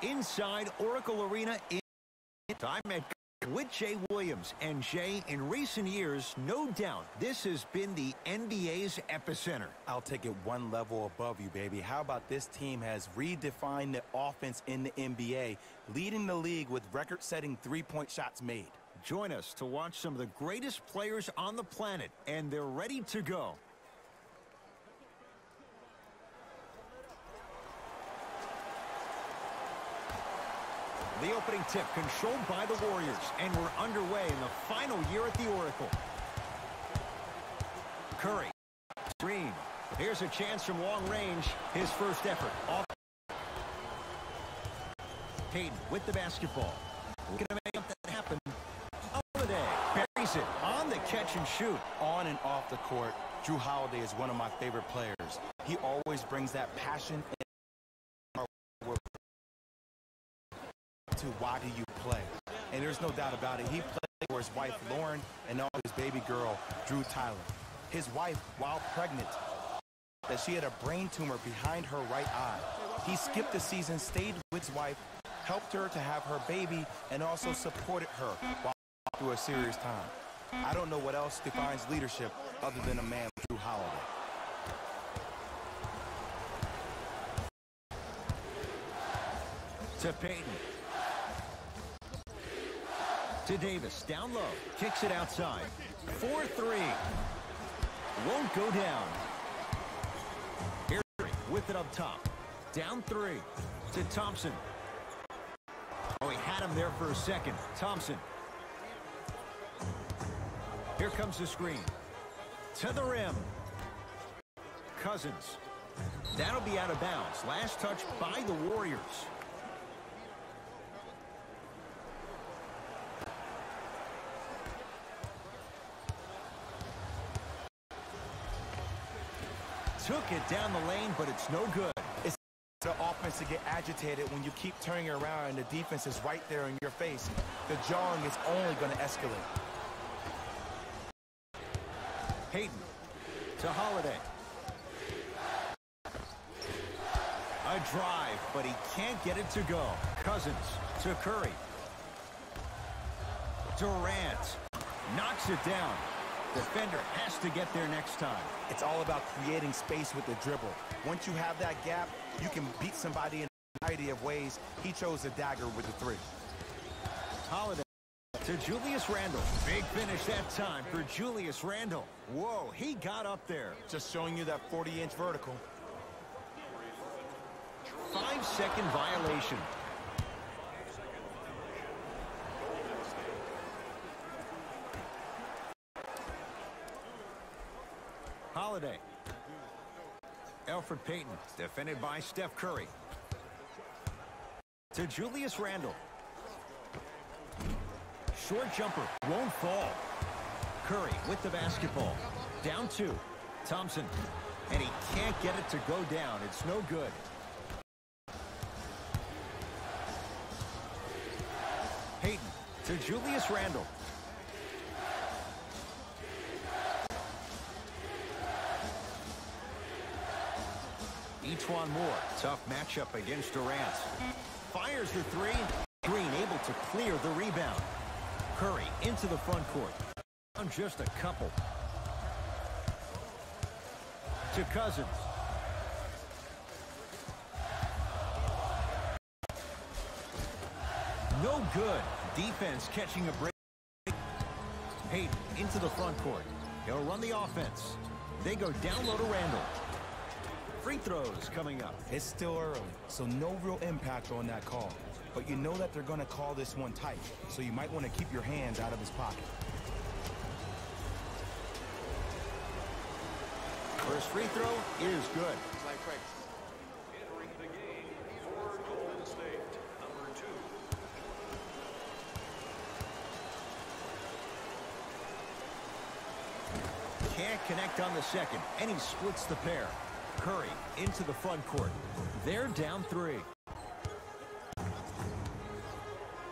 inside Oracle Arena in time with Jay Williams. And Jay, in recent years, no doubt, this has been the NBA's epicenter. I'll take it one level above you, baby. How about this team has redefined the offense in the NBA, leading the league with record-setting three-point shots made. Join us to watch some of the greatest players on the planet, and they're ready to go. The opening tip controlled by the Warriors, and we're underway in the final year at the Oracle. Curry, screen. Here's a chance from long range. His first effort. Off. Payton with the basketball. Looking to make that happen. Holiday buries it on the catch and shoot. On and off the court, Jrue Holiday is one of my favorite players. He always brings that passion to why do you play? And there's no doubt about it. He played for his wife, Lauren, and now his baby girl, Drew Tyler. His wife, while pregnant, that she had a brain tumor behind her right eye. He skipped the season, stayed with his wife, helped her to have her baby, and also supported her while through a serious time. I don't know what else defines leadership other than a man like Jrue Holiday. To Payton. To Davis, down low, kicks it outside. 4-3. Won't go down. Here with it up top. Down 3. To Thompson. Oh, he had him there for a second. Thompson. Here comes the screen. To the rim. Cousins. That'll be out of bounds. Last touch by the Warriors. Took it down the lane, but it's no good. It's the offense to get agitated when you keep turning around and the defense is right there in your face. The jarring is only going to escalate. Payton to Holiday. A drive, but he can't get it to go. Cousins to Curry. Durant knocks it down. Defender has to get there next time. It's all about creating space with the dribble. Once you have that gap, you can beat somebody in a variety of ways. He chose the dagger with the 3. Holiday to Julius Randle. Big finish that time for Julius Randle. Whoa, he got up there. Just showing you that 40-inch vertical. 5-second violation. Holiday. Elfrid Payton, defended by Steph Curry. To Julius Randle. Short jumper, won't fall. Curry with the basketball. Down 2. Thompson. And he can't get it to go down. It's no good. Payton to Julius Randle. Etuan Moore, tough matchup against Durant. Fires the 3. Green able to clear the rebound. Curry into the front court. On just a couple. To Cousins. No good. Defense catching a break. Payton into the front court. He'll run the offense. They go down low to Randle. Free throws coming up. It's still early, so no real impact on that call. But you know that they're going to call this one tight, so you might want to keep your hands out of his pocket. First free throw is good. Entering the game for Golden State, number 2. Can't connect on the second, and he splits the pair. Curry into the front court. They're down 3.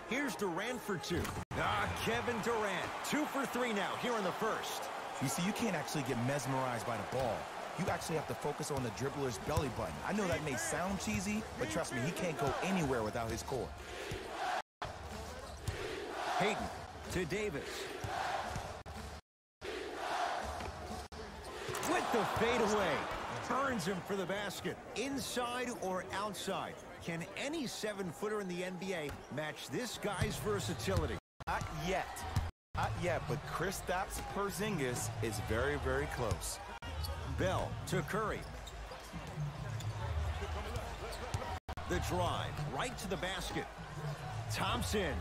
Here's Durant for 2. Kevin Durant, 2 for 3 now here in the first. You see, you can't actually get mesmerized by the ball. you actually have to focus on the dribbler's belly button. I know that may sound cheesy, but trust me, he can't go anywhere without his core. Hayden to Davis. With the fadeaway. Burns him for the basket. Inside or outside? Can any 7-footer in the NBA match this guy's versatility? Not yet. Not yet, but Kristaps Porzingis is very, very close. Bell to Curry. The drive right to the basket. Thompson.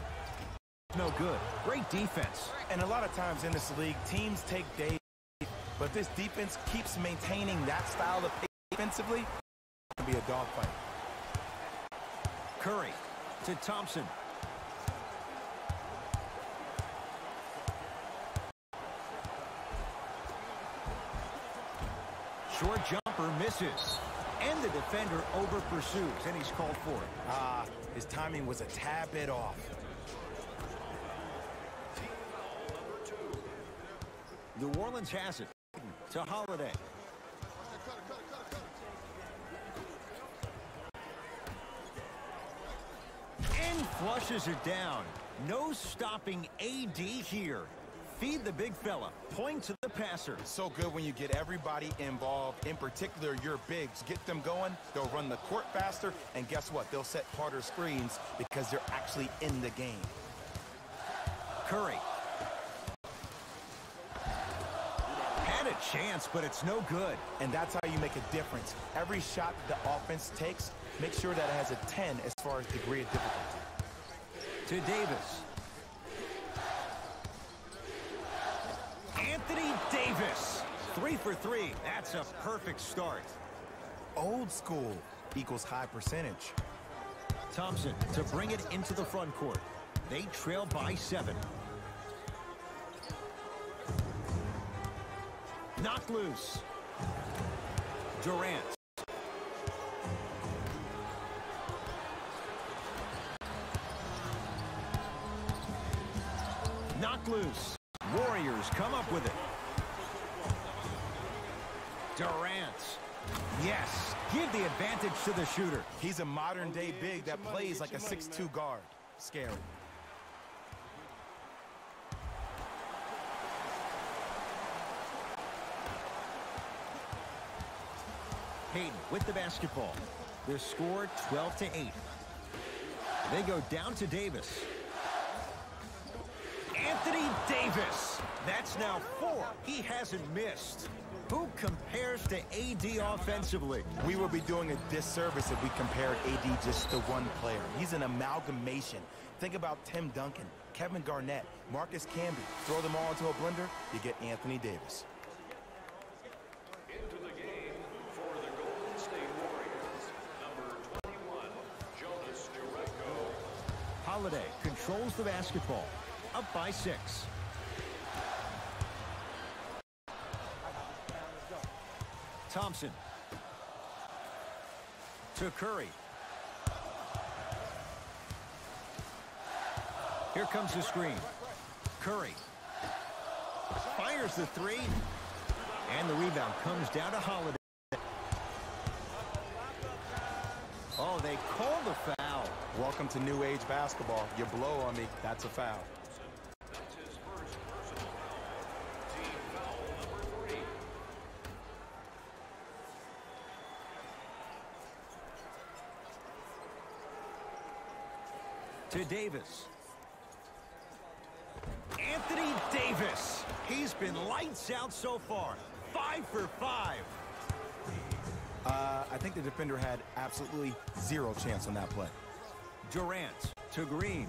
No good. Great defense. And a lot of times in this league, teams take days, but this defense keeps maintaining that style of play defensively. It can be a dogfight. Curry to Thompson. Short jumper misses. And the defender over pursues, and he's called for it. His timing was a tad bit off. New Orleans has it to Holiday. And flushes it down. No stopping AD here. Feed the big fella. Point to the passer. So good when you get everybody involved, in particular your bigs. Get them going, they'll run the court faster, and guess what? They'll set harder screens because they're actually in the game. Curry. Had a chance, but it's no good. And that's how you make a difference. Every shot the offense takes, make sure that it has a 10 as far as degree of difficulty. To Davis. Anthony Davis. 3 for 3. That's a perfect start. Old school equals high percentage. Thompson to bring it into the front court. They trail by 7. Knocked loose. Durant. Knocked loose. Warriors come up with it. Durant. Yes. Give the advantage to the shooter. He's a modern-day big that plays like a 6'2 guard. Scary. Hayden with the basketball. The score 12-8. They go down to Davis. Anthony Davis. That's now 4. He hasn't missed. Who compares to AD offensively? We would be doing a disservice if we compared AD just to one player. He's an amalgamation. Think about Tim Duncan, Kevin Garnett, Marcus Camby. Throw them all into a blender, you get Anthony Davis. Into the game for the Golden State Warriors, number 21, Jonas Jerebko. Holiday controls the basketball. Up by 6. Thompson. To Curry. Here comes the screen. Curry. Fires the 3. And the rebound comes down to Holiday. Oh, they call the foul. Welcome to new age basketball. You blow on me, that's a foul. That's his first personal foul. Team foul number 3. To Davis. Anthony Davis. He's been lights out so far. 5 for 5. I think the defender had absolutely zero chance on that play. Durant to Green.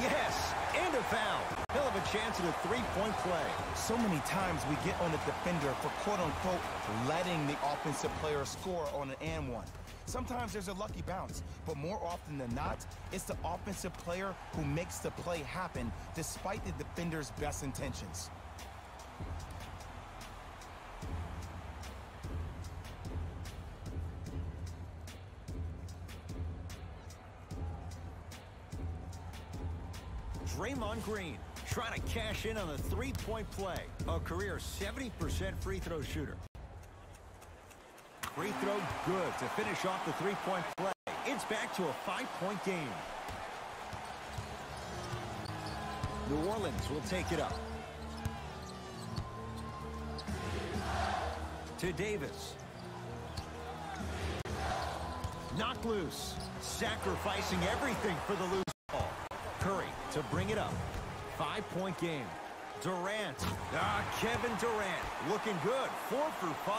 Yes, and a foul. He'll have a chance at a 3-point play. So many times we get on the defender for quote-unquote letting the offensive player score on an and one. Sometimes there's a lucky bounce, but more often than not, it's the offensive player who makes the play happen despite the defender's best intentions. Draymond Green trying to cash in on a three-point play. A career 70% free throw shooter. Free throw good to finish off the three-point play. It's back to a 5-point game. New Orleans will take it up. To Davis. Knocked loose. Sacrificing everything for the loose ball. Curry to bring it up. 5-point game. Durant. Kevin Durant looking good. 4 for 5.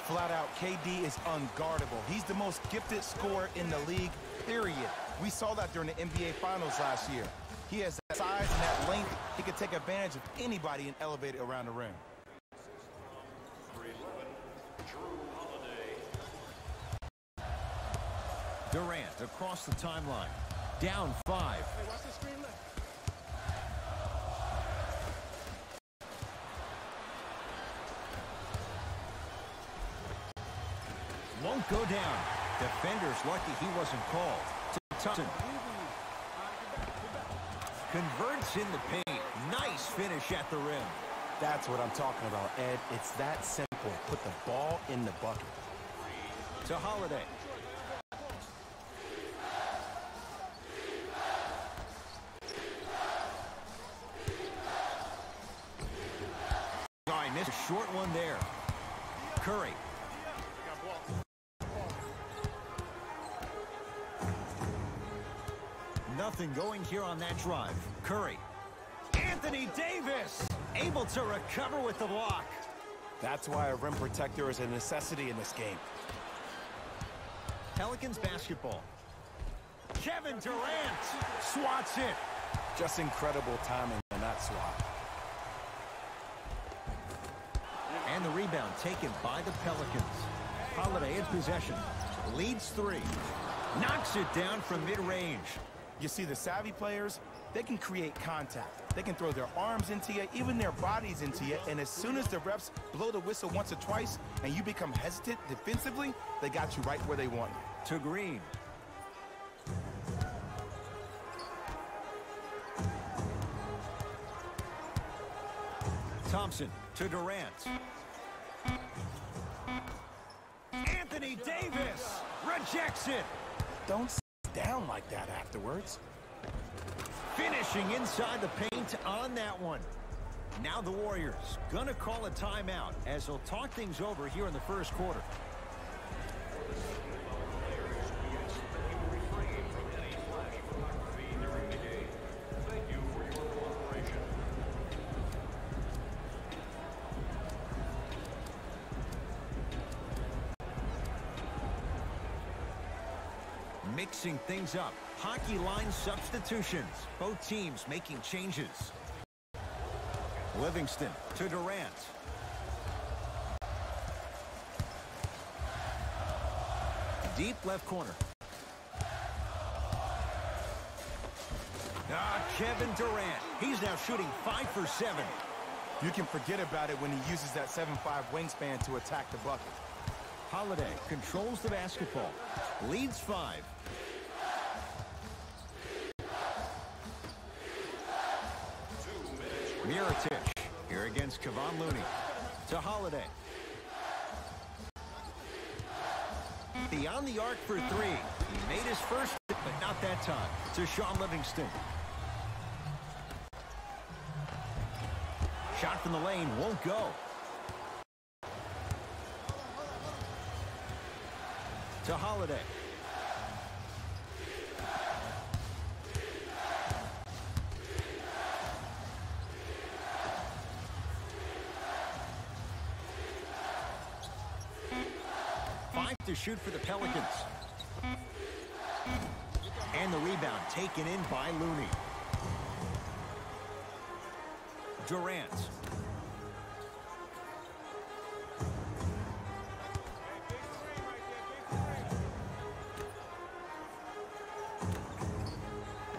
Flat out, KD is unguardable. He's the most gifted scorer in the league, period. We saw that during the NBA Finals last year. He has that size and that length. He can take advantage of anybody and elevate it around the rim. Durant across the timeline. Down 5. Hey, watch the screen left. Won't go down. Defender's lucky he wasn't called. To Thompson. Converts in the paint. Nice finish at the rim. That's what I'm talking about, Ed. It's that simple. Put the ball in the bucket. To Holiday. Missed a short one there. Curry. Nothing going here on that drive. Curry. Anthony Davis able to recover with the block. That's why a rim protector is a necessity in this game. Pelicans basketball. Kevin Durant swats it. Just incredible timing on that swat. And the rebound taken by the Pelicans. Holiday in possession. Leads 3. Knocks it down from mid-range. You see, the savvy players, they can create contact. They can throw their arms into you, even their bodies into you, and as soon as the refs blow the whistle once or twice and you become hesitant defensively, they got you right where they want you. To Green. Thompson to Durant. Anthony Davis rejects it. Don't sit down like that afterwards. Finishing inside the paint on that one. Now the Warriors gonna call a timeout as they'll talk things over here in the first quarter. Mixing things up. Hockey line substitutions. Both teams making changes. Livingston to Durant. Deep left corner. Kevin Durant. He's now shooting 5 for 7. You can forget about it when he uses that 7'5" wingspan to attack the bucket. Holiday controls the basketball. Leads 5. Mirotic here against Kevon Looney. To Holiday. Beyond the arc for 3. He made his first, but not that time. To Shaun Livingston. Shot from the lane won't go. To Holiday. To shoot for the Pelicans. And the rebound taken in by Looney. Durant.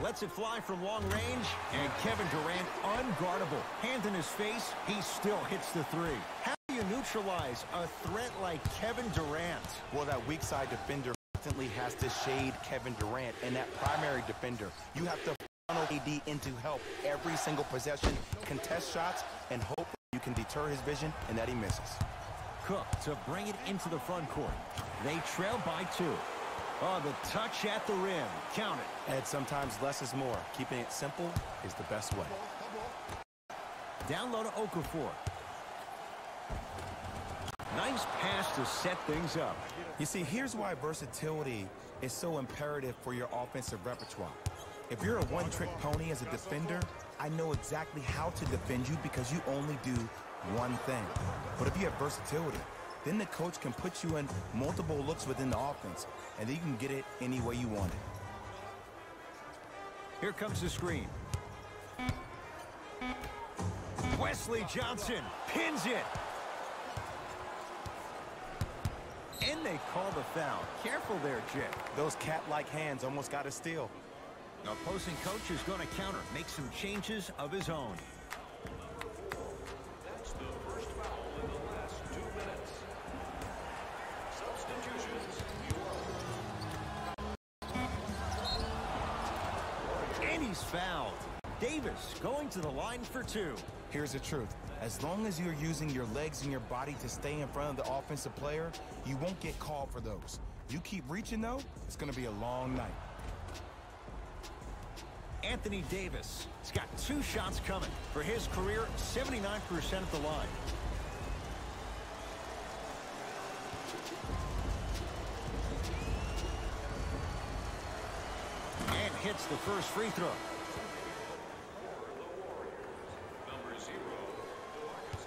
Lets it fly from long range, and Kevin Durant unguardable. Hand in his face, he still hits the 3. How do you neutralize a threat like Kevin Durant? Well, that weak side defender constantly has to shade Kevin Durant, and that primary defender, you have to funnel AD into help every single possession, contest shots, and hope you can deter his vision and that he misses. Cook to bring it into the front court. They trail by 2. Oh, the touch at the rim. Count it. And sometimes less is more. Keeping it simple is the best way. Down low to Okafor. Nice pass to set things up. You see, here's why versatility is so imperative for your offensive repertoire. If you're a one-trick pony as a defender, I know exactly how to defend you because you only do one thing. But if you have versatility, then the coach can put you in multiple looks within the offense, and then you can get it any way you want it. Here comes the screen. Wesley Johnson pins it. And they call the foul. Careful there, Jay. Those cat-like hands almost got a steal. The opposing coach is going to counter, make some changes of his own. That's the first foul in the last 2 minutes. Substitutions, New Orleans. And he's fouled. Davis going to the line for 2. Here's the truth. As long as you're using your legs and your body to stay in front of the offensive player, you won't get called for those. You keep reaching, though, it's going to be a long night. Anthony Davis has got 2 shots coming. For his career, 79% at the line. And hits the first free throw. Number 0, Demarcus.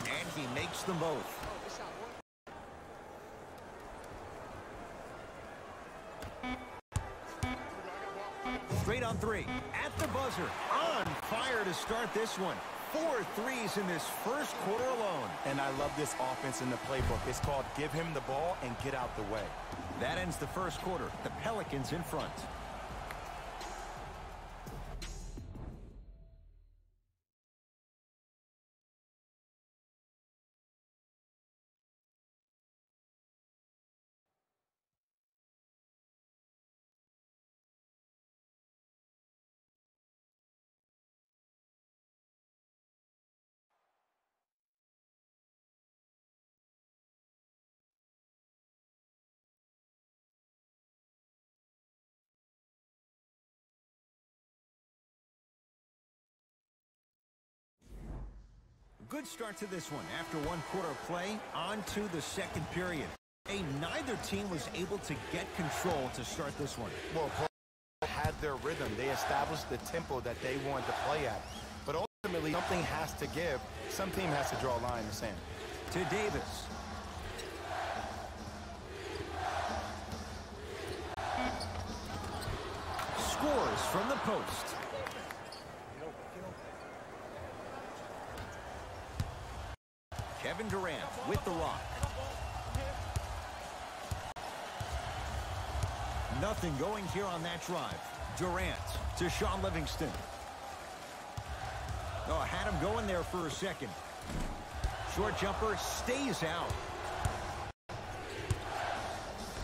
And he makes them both. Straight on 3. At the buzzer. On fire to start this one. 4 threes in this first quarter alone. And I love this offense in the playbook. It's called give him the ball and get out the way. That ends the first quarter. The Pelicans in front. Good start to this one. After 1 quarter of play, on to the second period. Neither team was able to get control to start this one. Well, had their rhythm. They established the tempo that they wanted to play at. But ultimately, something has to give. Some team has to draw a line in the sand. To Davis. Scores from the post. Kevin Durant with the rock. Nothing going here on that drive. Durant to Sean Livingston. Oh, had him going there for a second. Short jumper stays out.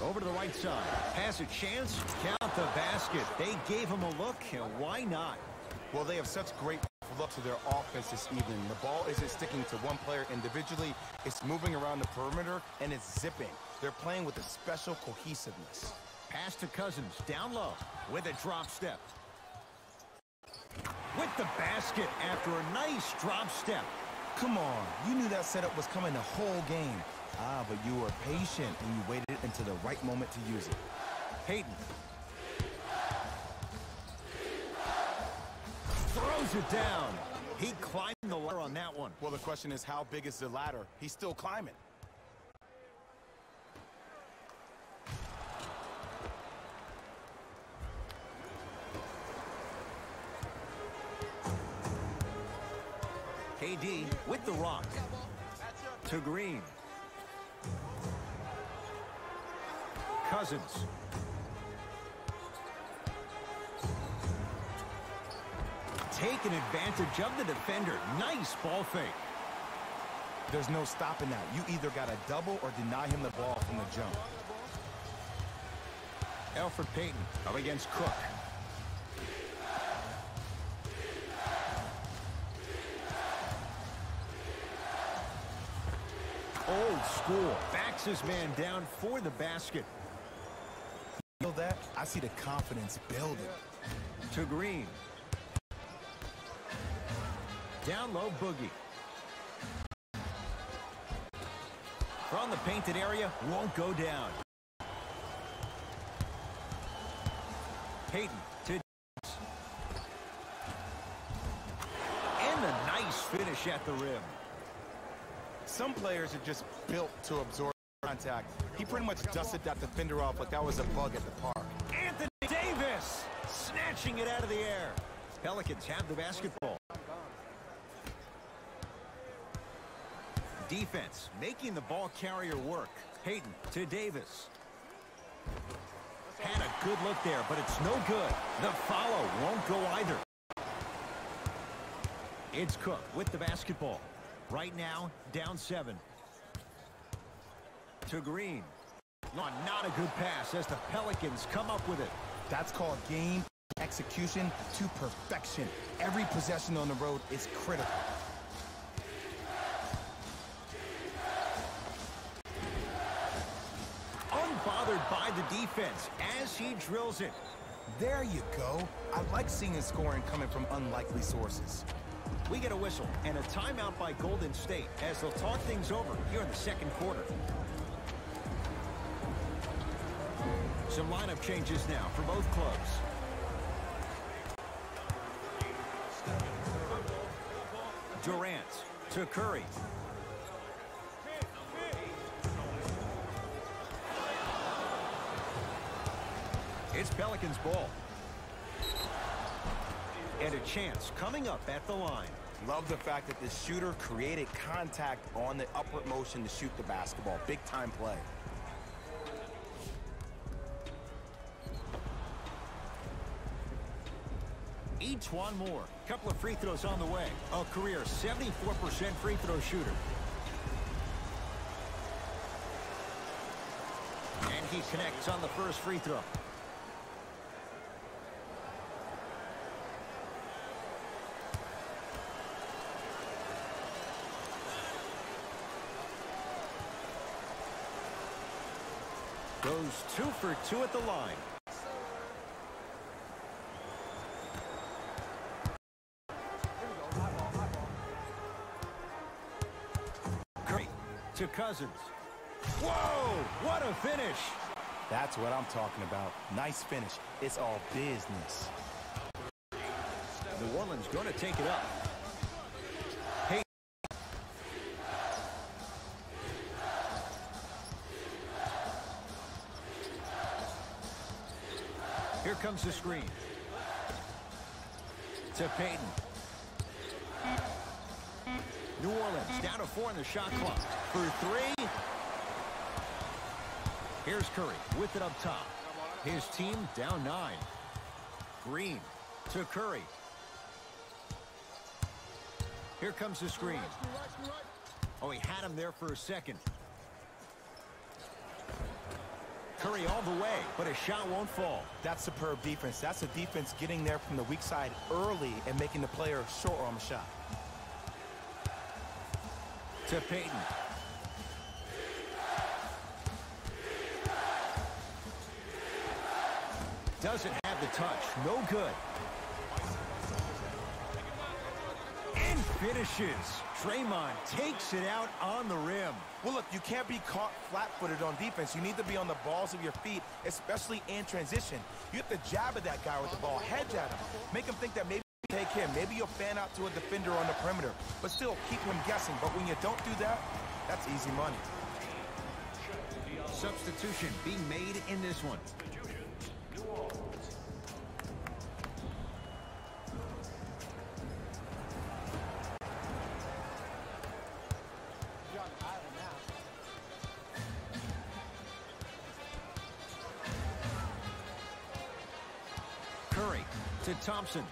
Over to the right side. Has a chance. Count the basket. They gave him a look, and why not? Well, they have such great look to their offense this evening. The ball isn't sticking to one player individually. It's moving around the perimeter, and it's zipping. They're playing with a special cohesiveness. Pass to Cousins, down low, with a drop step. With the basket after a nice drop step. Come on, you knew that setup was coming the whole game. But you were patient, and you waited until the right moment to use it. Payton. Throws it down. He climbed the ladder on that one. Well, the question is, how big is the ladder? He's still climbing. KD with the rock. To Green. Cousins. taking advantage of the defender. Nice ball fake. There's no stopping that. You either got to double or deny him the ball from the jump. Elfrid Payton up against Cook. Old school. Backs his man down for the basket. Feel that? I see the confidence building. To Green. Down low, Boogie. From the painted area, won't go down. Payton to and a nice finish at the rim. Some players are just built to absorb contact. He pretty much dusted that defender off like that was a bug at the park. Anthony Davis snatching it out of the air. Pelicans have the basketball. Defense making the ball carrier work. Payton to Davis. Had a good look there, but it's no good. The follow won't go either. It's Cook with the basketball. Right now, down 7. To Green. Not a good pass as the Pelicans come up with it. That's called game execution to perfection. Every possession on the road is critical. Unbothered by the defense as he drills it. There you go. I like seeing scoring coming from unlikely sources. We get a whistle and a timeout by Golden State as they'll talk things over here in the second quarter. Some lineup changes now for both clubs. Durant to Curry. It's Pelicans ball. And a chance coming up at the line. Love the fact that the shooter created contact on the upward motion to shoot the basketball. Big time play. Each one more. Couple of free throws on the way. A career 74% free throw shooter. And he connects on the first free throw. Goes 2 for 2 at the line. Curry to Cousins. Whoa, what a finish. That's what I'm talking about. Nice finish. It's all business. New Orleans going to take it up. Hey. Here comes the screen. To Payton. New Orleans down to 4 in the shot clock. For 3. Here's Curry with it up top. His team down 9. Green to Curry. Here comes the screen. Oh, he had him there for a second. Curry all the way, but a shot won't fall. That's superb defense. That's a defense getting there from the weak side early and making the player short on the shot. To Payton. Doesn't have the touch. No good. And finishes. Draymond takes it out on the rim. Well, look, you can't be caught flat-footed on defense. You need to be on the balls of your feet, especially in transition. You have to jab at that guy with the ball, hedge at him, make him think that maybe you take him. Maybe you'll fan out to a defender on the perimeter, but still keep him guessing. But when you don't do that, that's easy money. Substitution being made in this one. Curry to Thompson.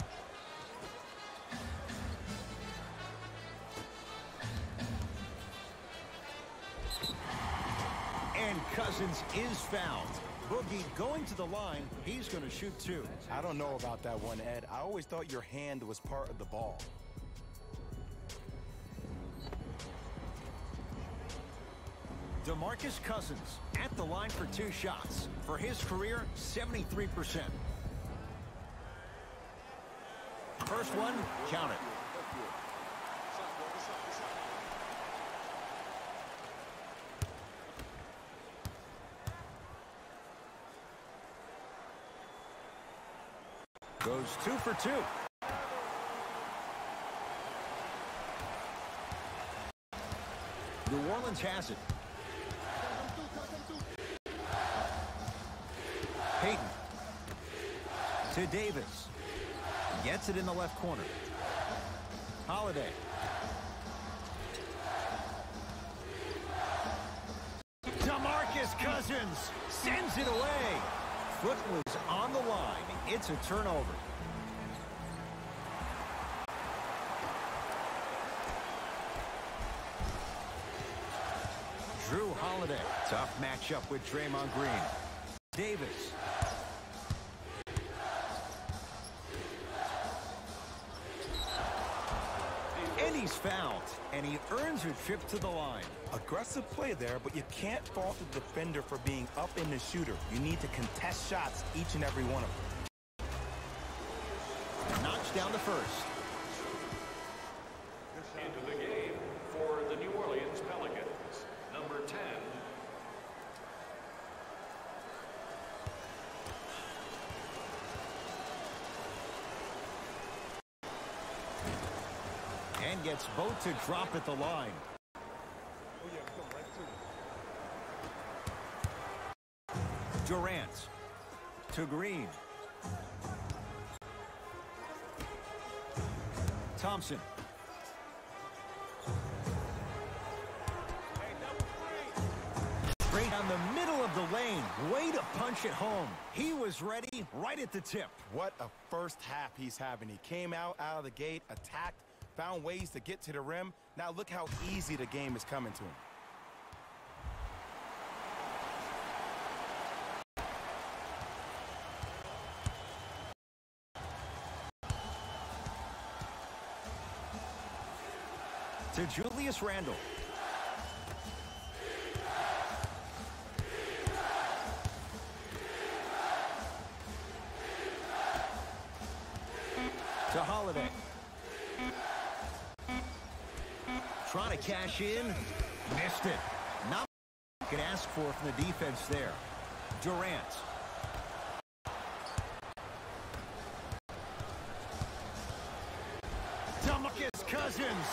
And Cousins is fouled. Boogie going to the line. He's going to shoot 2. I don't know about that one, Ed. I always thought your hand was part of the ball. Demarcus Cousins at the line for 2 shots. For his career, 73%. First one, count it. Goes 2 for 2. New Orleans has it. Payton to Davis. Gets it in the left corner. Holiday. Demarcus Cousins sends it away. Foot was on the line. It's a turnover. Drew Holiday. Tough matchup with Draymond Green. Davis. And he's fouled. And he earns a trip to the line. Aggressive play there, but you can't fault the defender for being up in the shooter. You need to contest shots, each and every one of them. Knocks down the first. Into the game for the New Orleans Pelicans, number 10. And gets both to drop at the line. Durant to Green. Thompson. Straight down the middle of the lane. Way to punch it home. He was ready right at the tip. What a first half he's having. He came out of the gate, attacked, found ways to get to the rim. Now look how easy the game is coming to him. To Julius Randle. To Holiday. Trying to cash in. Missed it. Not what you could ask for from the defense there. Durant. Demarcus Cousins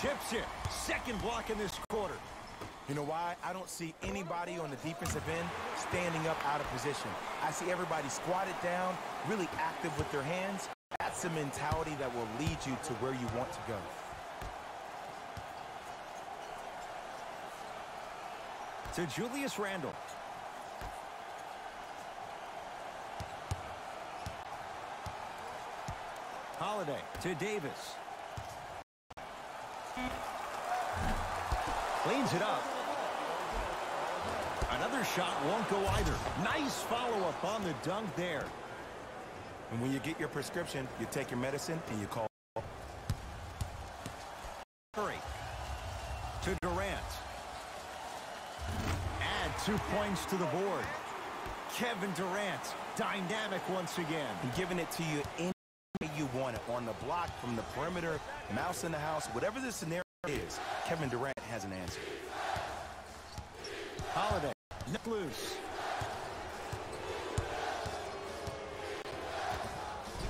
tips it. Second block in this quarter. You know why? I don't see anybody on the defensive end standing up out of position. I see everybody squatted down, really active with their hands. That's the mentality that will lead you to where you want to go. To Julius Randle. Holiday to Davis. Cleans it up. Another shot won't go either. Nice follow-up on the dunk there. And when you get your prescription, you take your medicine and you call. Curry to Durant. Add 2 points to the board. Kevin Durant, dynamic once again. And giving it to you any way you want it. On the block, from the perimeter, mouse in the house, whatever the scenario is, Kevin Durant has an answer. Holiday, neck loose.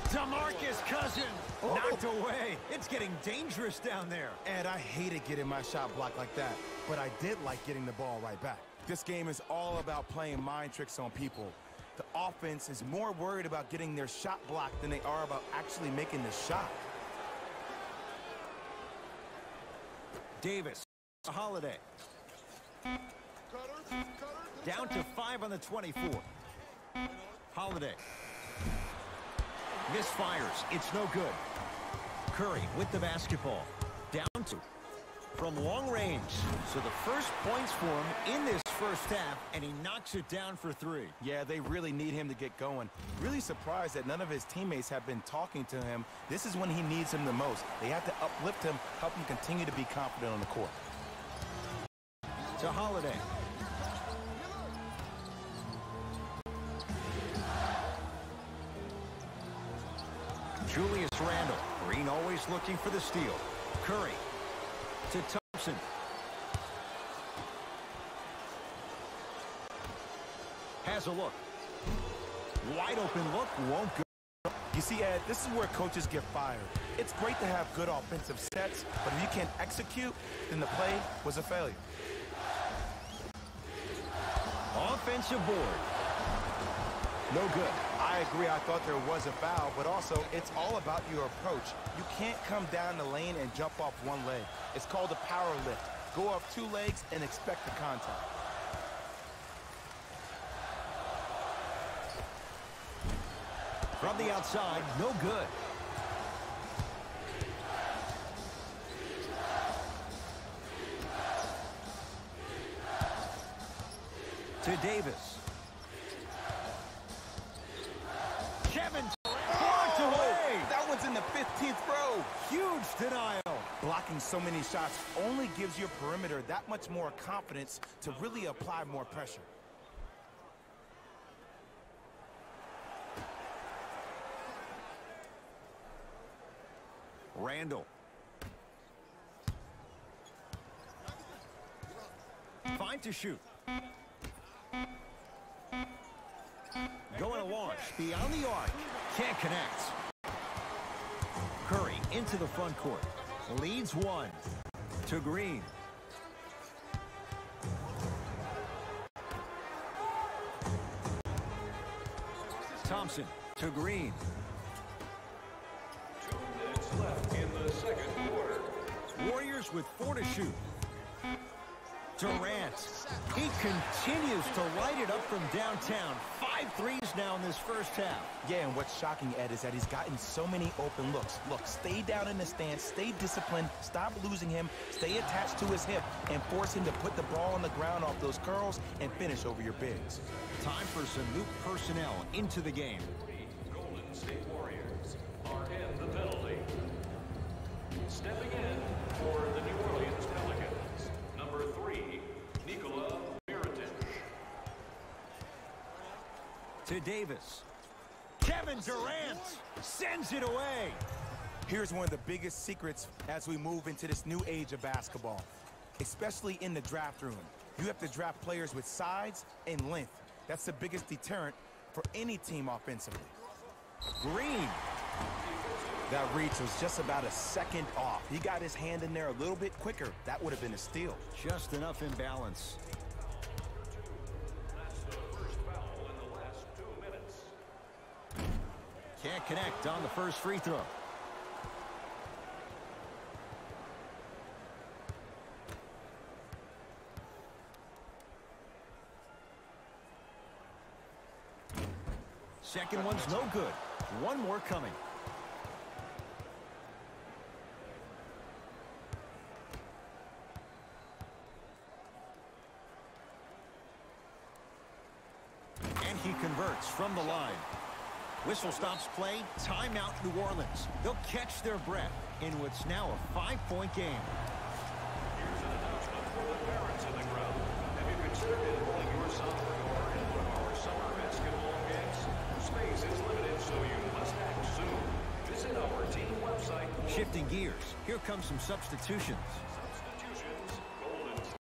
Demarcus Cousins knocked away. It's getting dangerous down there. And I hated getting my shot blocked like that, but I did like getting the ball right back. This game is all about playing mind tricks on people. The offense is more worried about getting their shot blocked than they are about actually making the shot. Davis, Holiday. Down to 5 on the 24. Holiday. Misfires. It's no good. Curry with the basketball. Down to. from long range. So the first points for him in this first half, and he knocks it down for 3. Yeah, they really need him to get going. Really surprised that none of his teammates have been talking to him. This is when he needs him the most. They have to uplift him, help him continue to be confident on the court. To Holiday. Julius Randle. Green always looking for the steal. Curry to Thompson. Has a look. Wide open look. Won't go. You see, Ed, this is where coaches get fired. It's great to have good offensive sets, but if you can't execute, then the play was a failure. Offensive board. No good. I agree. I thought there was a foul, but also it's all about your approach. You can't come down the lane and jump off one leg. It's called a power lift. Go off 2 legs and expect the contact. From the outside, no good. To Davis. Kevin blocked away. That one's in the 15th row. Huge denial. Blocking so many shots only gives your perimeter that much more confidence to really apply more pressure. Randle. Fine to shoot. Going to launch. Beyond the arc. Can't connect. Curry into the front court. Leads 1. To Green. Thompson to Green. 2 minutes left in the second quarter. Warriors with 4 to shoot. Durant. He continues to light it up from downtown. 5 threes now in this first half. Yeah, and what's shocking, Ed, is that he's gotten so many open looks. Look, stay down in the stance, stay disciplined, stop losing him, stay attached to his hip, and force him to put the ball on the ground off those curls and finish over your bigs. Time for some new personnel into the game. Golden State Warriors are in the penalty. Stepping in for the New Orleans Pelicans, number 3, Nikola Mirotic. To Davis. Kevin Durant sends it away. Here's one of the biggest secrets as we move into this new age of basketball, especially in the draft room. You have to draft players with size and length. That's the biggest deterrent for any team offensively. Green. That reach was just about a second off. He got his hand in there a little bit quicker. That would have been a steal. Just enough imbalance. That's the first foul in the last 2 minutes. Can't connect on the first free throw. Second one's no good. One more coming. And he converts from the line. Whistle stops play. Timeout, New Orleans. They'll catch their breath in what's now a 5-point game. Here's an announcement for the parents in the crowd. Have you considered enrolling your son or daughter in one of our summer basketball games? Space is limited, so you must act soon. Visit our team website. Shifting gears. Here comes some substitutions. Substitutions, Golden State.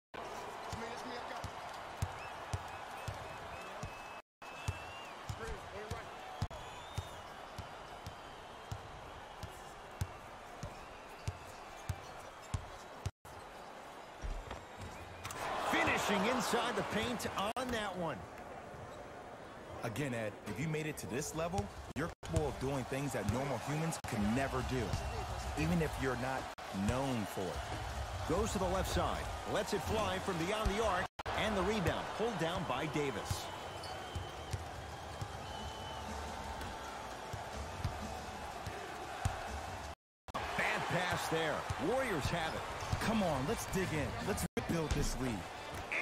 Finishing inside the paint on that one. Again, Ed, if you made it to this level, you're capable of doing things that normal humans can never do, even if you're not known for it. Goes to the left side. Lets it fly from beyond the arc. And the rebound pulled down by Davis. A bad pass there. Warriors have it. Come on, let's dig in. Let's rebuild this lead.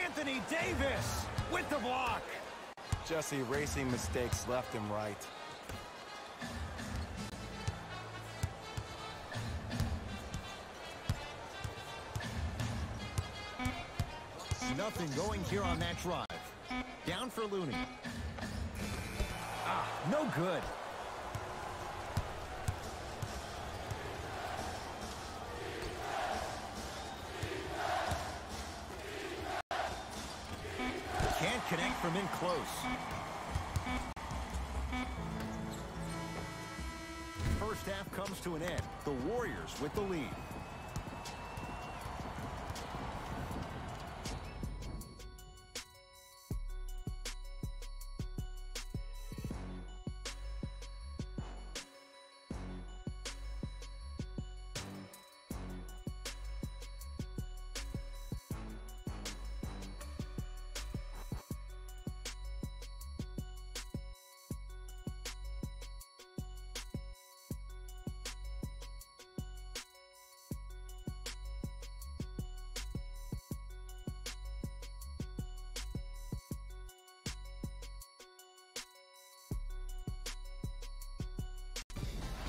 Anthony Davis with the block. Just erasing mistakes left and right. Nothing going here on that drive. Down for Looney. No good. Can't connect from in close. First half comes to an end. The Warriors with the lead.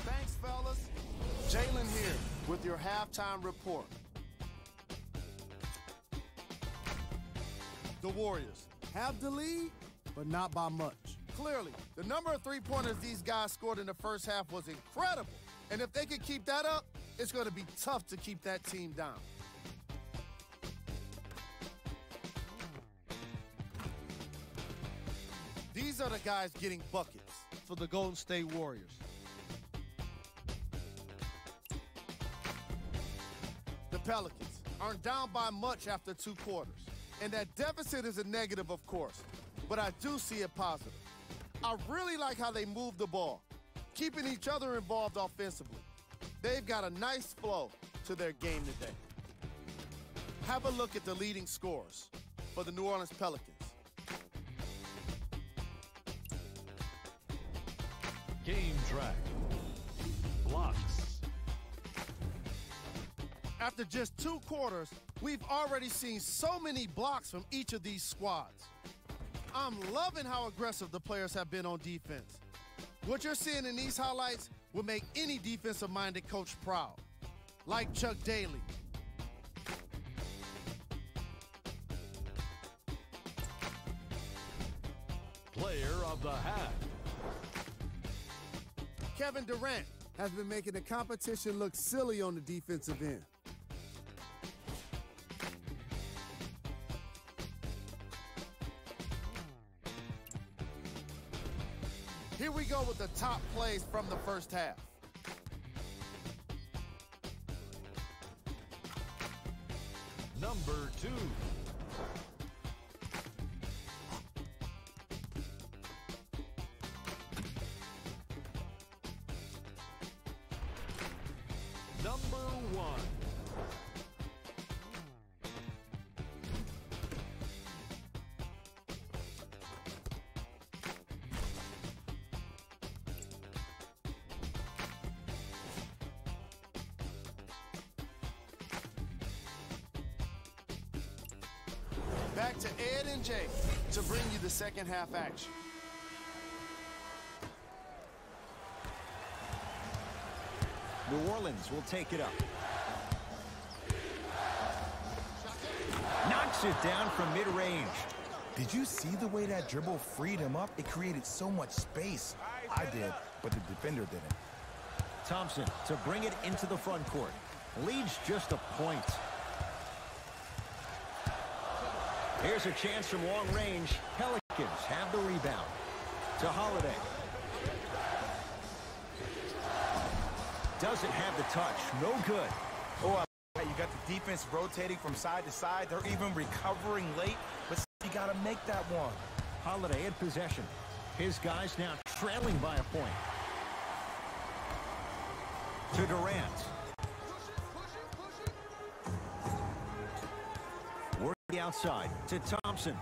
Thanks, fellas. Jalen here with your halftime report. The Warriors have the lead, but not by much. Clearly, the number of three-pointers these guys scored in the first half was incredible. And if they can keep that up, it's going to be tough to keep that team down. These are the guys getting buckets for the Golden State Warriors. The Pelicans aren't down by much after 2 quarters. And that deficit is a negative, of course, but I do see it positive. I really like how they move the ball, keeping each other involved offensively. They've got a nice flow to their game today. Have a look at the leading scorers for the New Orleans Pelicans. Game track. Blocks. After just 2 quarters, we've already seen so many blocks from each of these squads. I'm loving how aggressive the players have been on defense. What you're seeing in these highlights will make any defensive-minded coach proud, like Chuck Daly. Player of the half. Kevin Durant has been making the competition look silly on the defensive end. Here we go with the top plays from the first half. Number 2. Number 1. Back to Ed and Jay to bring you the second half action. New Orleans will take it up. Knocks it down from mid-range. Did you see the way that dribble freed him up? It created so much space. I did, but the defender didn't. Thompson to bring it into the front court. Leads just a point. Here's a chance from long range. Pelicans have the rebound. To Holiday. Doesn't have the touch. No good. Oh, you got the defense rotating from side to side. They're even recovering late, but you got to make that one. Holiday in possession. His guys now trailing by a point. To Durant. Working outside to Thompson.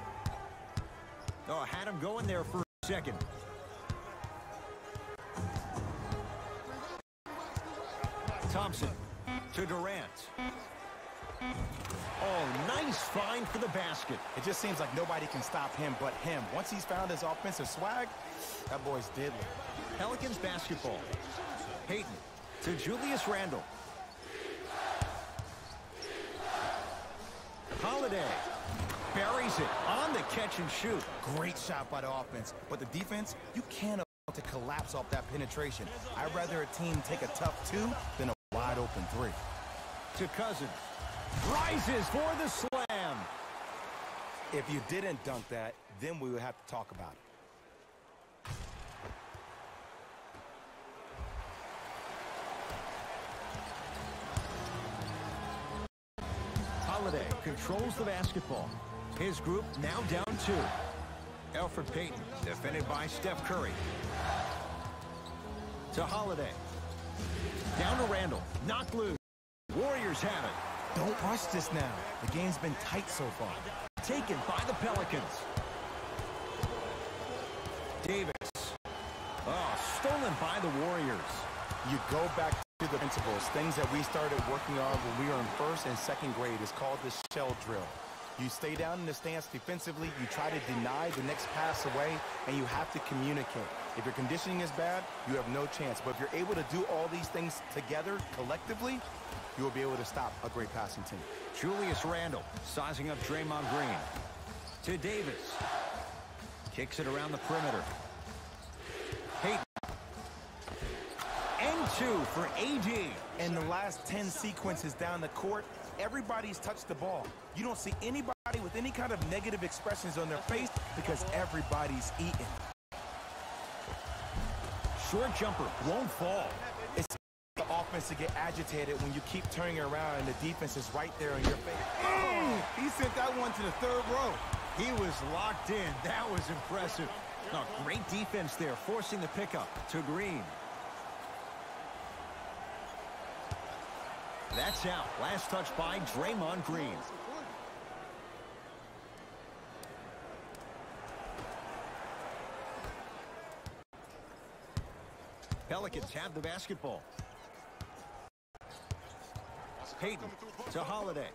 Oh, had him going there for a second. Thompson to Durant. Oh, nice find for the basket. It just seems like nobody can stop him but him. Once he's found his offensive swag, that boy's deadly. Pelicans basketball. Payton to Julius Randle. Holiday buries it on the catch and shoot. Great shot by the offense, but the defense, you can't afford to collapse off that penetration. I'd rather a team take a tough 2 than a wide open 3. To Cousins. Rises for the slam. If you didn't dunk that, then we would have to talk about it. Holiday controls the basketball. His group now down 2. Elfrid Payton, defended by Steph Curry. To Holiday. Down to Randle. Knocked loose. Warriors have it. Don't rush this now. The game's been tight so far. Taken by the Pelicans. Davis. Oh, stolen by the Warriors. You go back to the principles, things that we started working on when we were in 1st and 2nd grade. Is called the shell drill. You stay down in the stance defensively, you try to deny the next pass away, and you have to communicate. If your conditioning is bad, you have no chance. But if you're able to do all these things together, collectively, you will be able to stop a great passing team. Julius Randle sizing up Draymond Green. To Davis. Kicks it around the perimeter. Payton. And 2 for AD. In the last 10 sequences down the court, everybody's touched the ball. You don't see anybody with any kind of negative expressions on their face because everybody's eating. Short jumper won't fall. It's the offense to get agitated when you keep turning around and the defense is right there in your face. He sent that one to the 3rd row. He was locked in. That was impressive. No, great defense there, forcing the pickup to Green. That's out. Last touch by Draymond Green. Pelicans have the basketball. Payton to Holiday.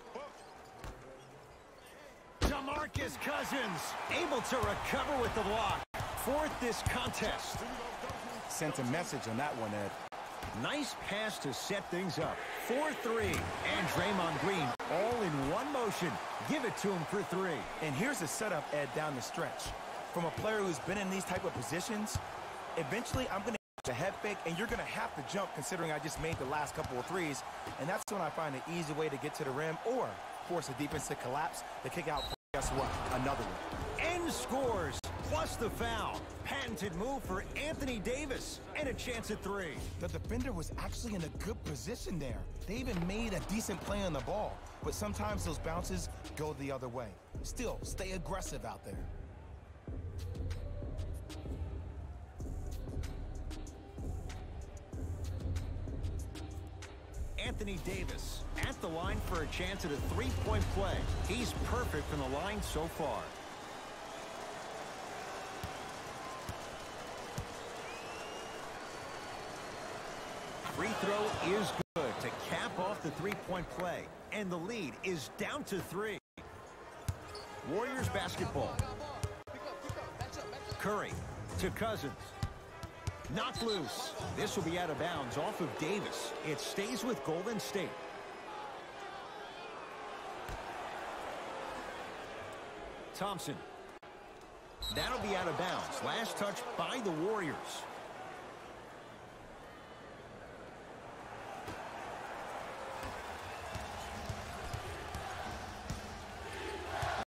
Demarcus Cousins able to recover with the block. 4th this contest. Sent a message on that one, Ed. Nice pass to set things up. 4-3. And Draymond Green all in one motion. Give it to him for 3. And here's the setup, Ed, down the stretch. From a player who's been in these type of positions, eventually I'm going to get a head fake, and you're going to have to jump considering I just made the last couple of threes. And that's when I find an easy way to get to the rim or force the defense to collapse. The kick out, guess what? Another one. And scores. Plus the foul. Patented move for Anthony Davis. And a chance at 3. The defender was actually in a good position there. They even made a decent play on the ball. But sometimes those bounces go the other way. Still, stay aggressive out there. Anthony Davis at the line for a chance at a 3-point play. He's perfect from the line so far. Free throw is good to cap off the 3-point play. And the lead is down to 3. Warriors basketball. Curry to Cousins. Knocked loose. This will be out of bounds off of Davis. It stays with Golden State. Thompson. That'll be out of bounds. Last touch by the Warriors.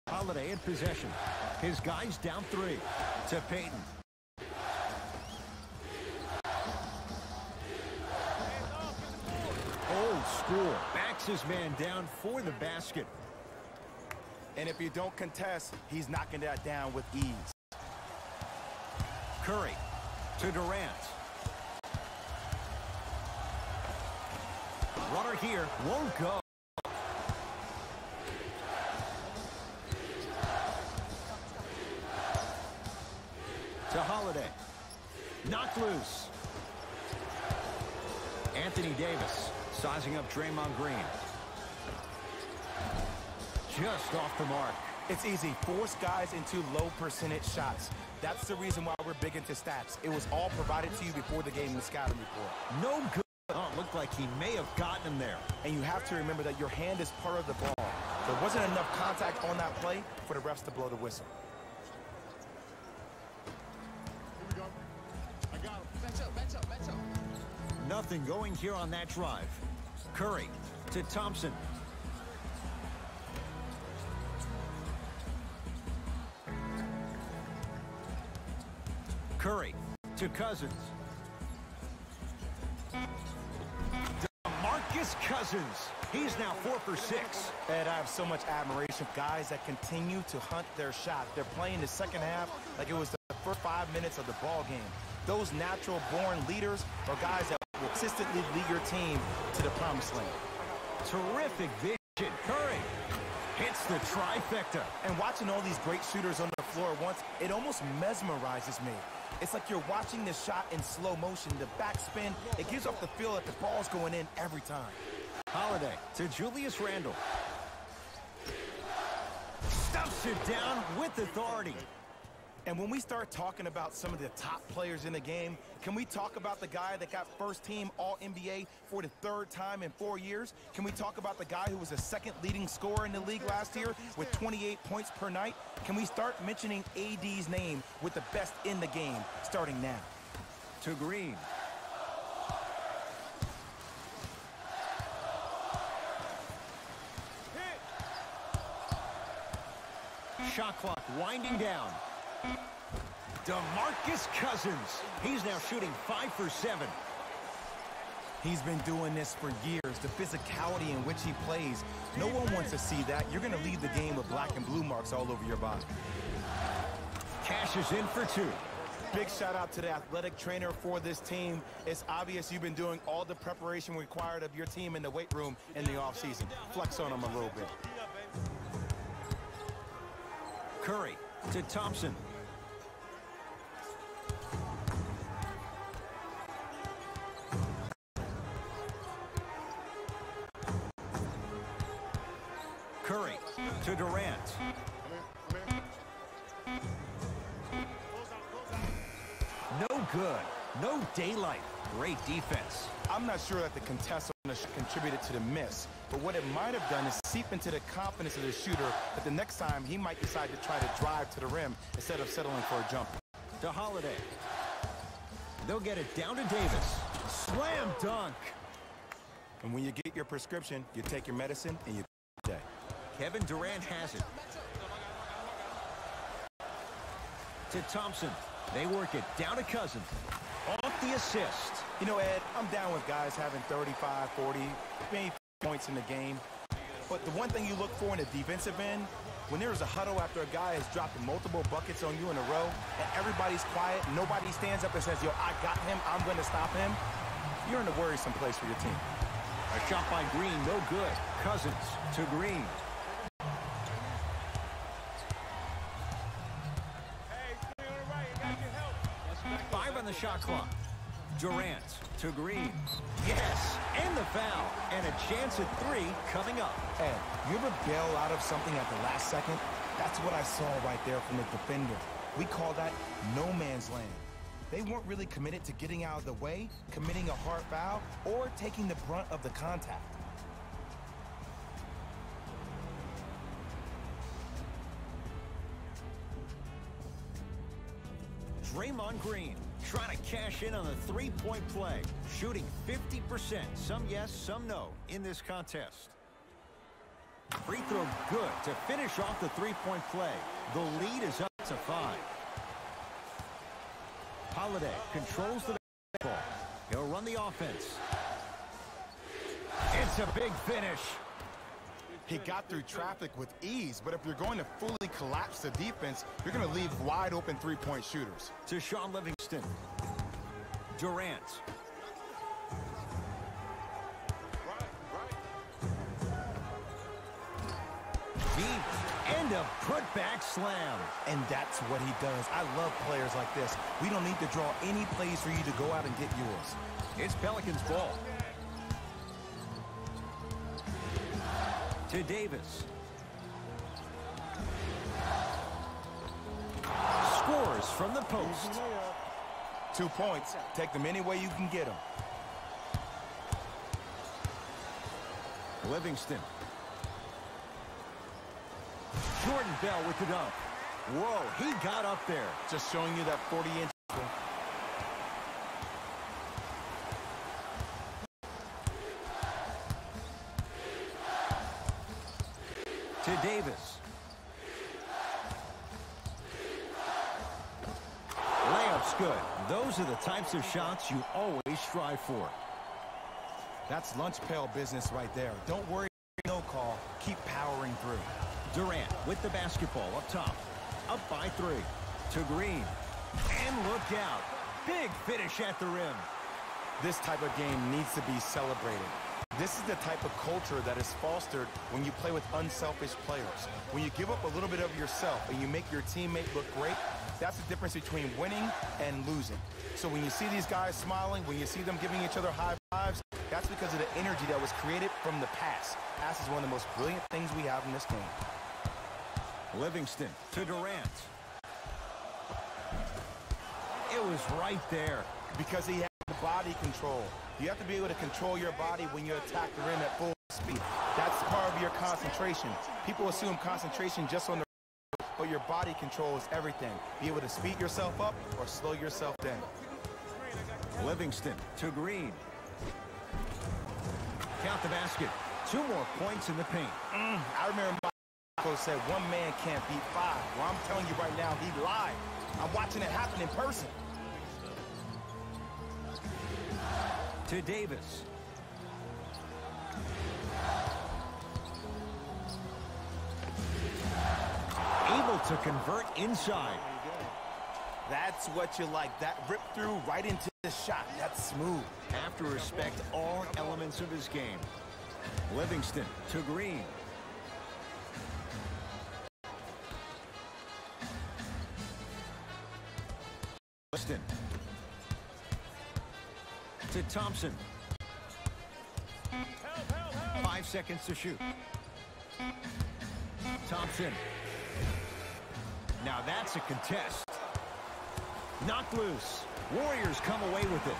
Holiday in possession. His guys down 3. To Payton. Old school. Backs his man down for the basket. And if you don't contest, he's knocking that down with ease. Curry to Durant. Runner here won't go. To Holiday. Knocked loose. Anthony Davis sizing up Draymond Green. just off the mark. It's easy. Force guys into low percentage shots. That's the reason why we're big into stats. It was all provided to you before the game in the scouting report. No good. Oh, it looked like he may have gotten him there. And you have to remember that your hand is part of the ball. There wasn't enough contact on that play for the refs to blow the whistle. Here we go. I got him. Match up. Nothing going here on that drive. Curry to Thompson. Curry to Cousins. Demarcus Cousins. He's now 4 for 6. And I have so much admiration for guys that continue to hunt their shot. They're playing the second half like it was the first 5 minutes of the ball game. Those natural-born leaders are guys that will consistently lead your team to the promised land. Terrific vision. Curry hits the trifecta. And watching all these great shooters on the floor at once, it almost mesmerizes me. It's like you're watching the shot in slow motion. The backspin, it gives off the feel that the ball's going in every time. Holiday to Julius Randle. Stuffs it down with authority. And when we start talking about some of the top players in the game, can we talk about the guy that got first-team All-NBA for the 3rd time in 4 years? Can we talk about the guy who was the 2nd leading scorer in the league last year with 28 points per night? Can we start mentioning AD's name with the best in the game starting now? To Green. Shot clock winding down. Demarcus Cousins. He's now shooting 5 for 7. He's been doing this for years. The physicality in which he plays, no one wants to see that. You're going to leave the game with black and blue marks all over your body. Cash is in for 2. Big shout out to the athletic trainer for this team. It's obvious you've been doing all the preparation required of your team in the weight room in the offseason. Flex on them a little bit. Curry to Thompson. Curry to Durant. No good. No daylight. Great defense. I'm not sure that the contest contributed to the miss, but what it might have done is seep into the confidence of the shooter that the next time he might decide to try to drive to the rim instead of settling for a jumper. To Holiday. They'll get it down to Davis. Slam dunk. And when you get your prescription, you take your medicine and you day. Kevin Durant has it. To Thompson. They work it down to Cousins. Off the assist. You know, Ed, I'm down with guys having 35, 40, maybe points in the game. But the one thing you look for in the defensive end, when there's a huddle after a guy has dropped multiple buckets on you in a row, and everybody's quiet, nobody stands up and says, yo, I got him, I'm going to stop him, you're in a worrisome place for your team. A shot by Green, no good. Cousins to Green. On the shot clock. Durant to Green. Yes, and the foul. And a chance at 3 coming up. Ed, you ever bail out of something at the last second? That's what I saw right there from the defender. We call that no man's land. They weren't really committed to getting out of the way, committing a hard foul, or taking the brunt of the contact. Draymond Green trying to cash in on the three-point play, shooting 50%, some yes, some no, in this contest. Free throw good to finish off the three-point play. The lead is up to 5. Holiday controls the ball. He'll run the offense. It's a big finish. He got through traffic with ease, but if you're going to fully collapse the defense, you're going to leave wide open three-point shooters. To Sean Livingston. Durant. Deep and a putback slam. And that's what he does. I love players like this. We don't need to draw any plays for you to go out and get yours. It's Pelicans ball. To Davis. Demarcus from the post. 2 points. Take them any way you can get them. Livingston. Jordan Bell with the dunk. Whoa, he got up there. Just showing you that 40-inch. To Davis. Layup's good. Those are the types of shots you always strive for. That's lunch pail business right there. Don't worry, no call. Keep powering through. Durant with the basketball up top. Up by 3. To Green. And look out. Big finish at the rim. This type of game needs to be celebrated. This is the type of culture that is fostered when you play with unselfish players. When you give up a little bit of yourself and you make your teammate look great, that's the difference between winning and losing. So when you see these guys smiling, when you see them giving each other high fives, that's because of the energy that was created from the pass. Pass is one of the most brilliant things we have in this game. Livingston to Durant. It was right there. Because he had the body control. You have to be able to control your body when you attack the rim at full speed. That's part of your concentration. People assume concentration just on the rim, but your body control is everything. Be able to speed yourself up or slow yourself down. Livingston to Green. Count the basket. 2 more points in the paint. I remember my coach said 1 man can't beat 5. Well, I'm telling you right now, he lied. I'm watching it happen in person. To Davis. Able to convert inside. That's what you like. That rip through right into the shot. That's smooth. Have to respect all elements of his game. Livingston to Green. Livingston to Thompson. 5 seconds to shoot. Thompson. Now that's a contest. Knocked loose. Warriors come away with it.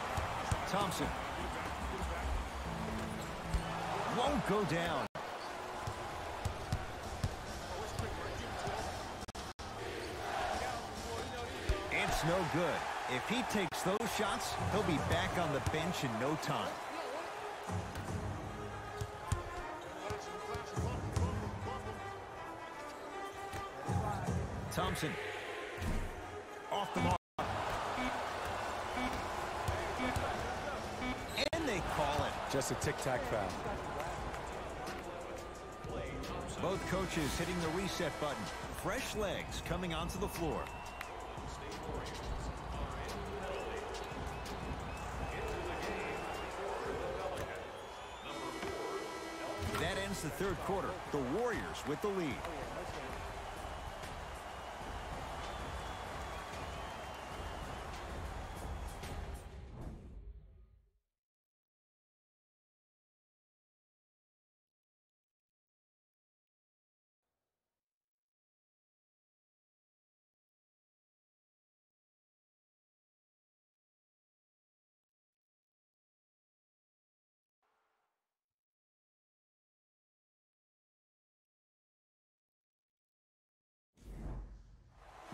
Thompson. Won't go down. It's no good. If he takes those shots, he'll be back on the bench in no time. Thompson. Off the mark. And they call it. Just a tic-tac foul. Both coaches hitting the reset button. Fresh legs coming onto the floor. That ends the 3rd quarter. The Warriors with the lead.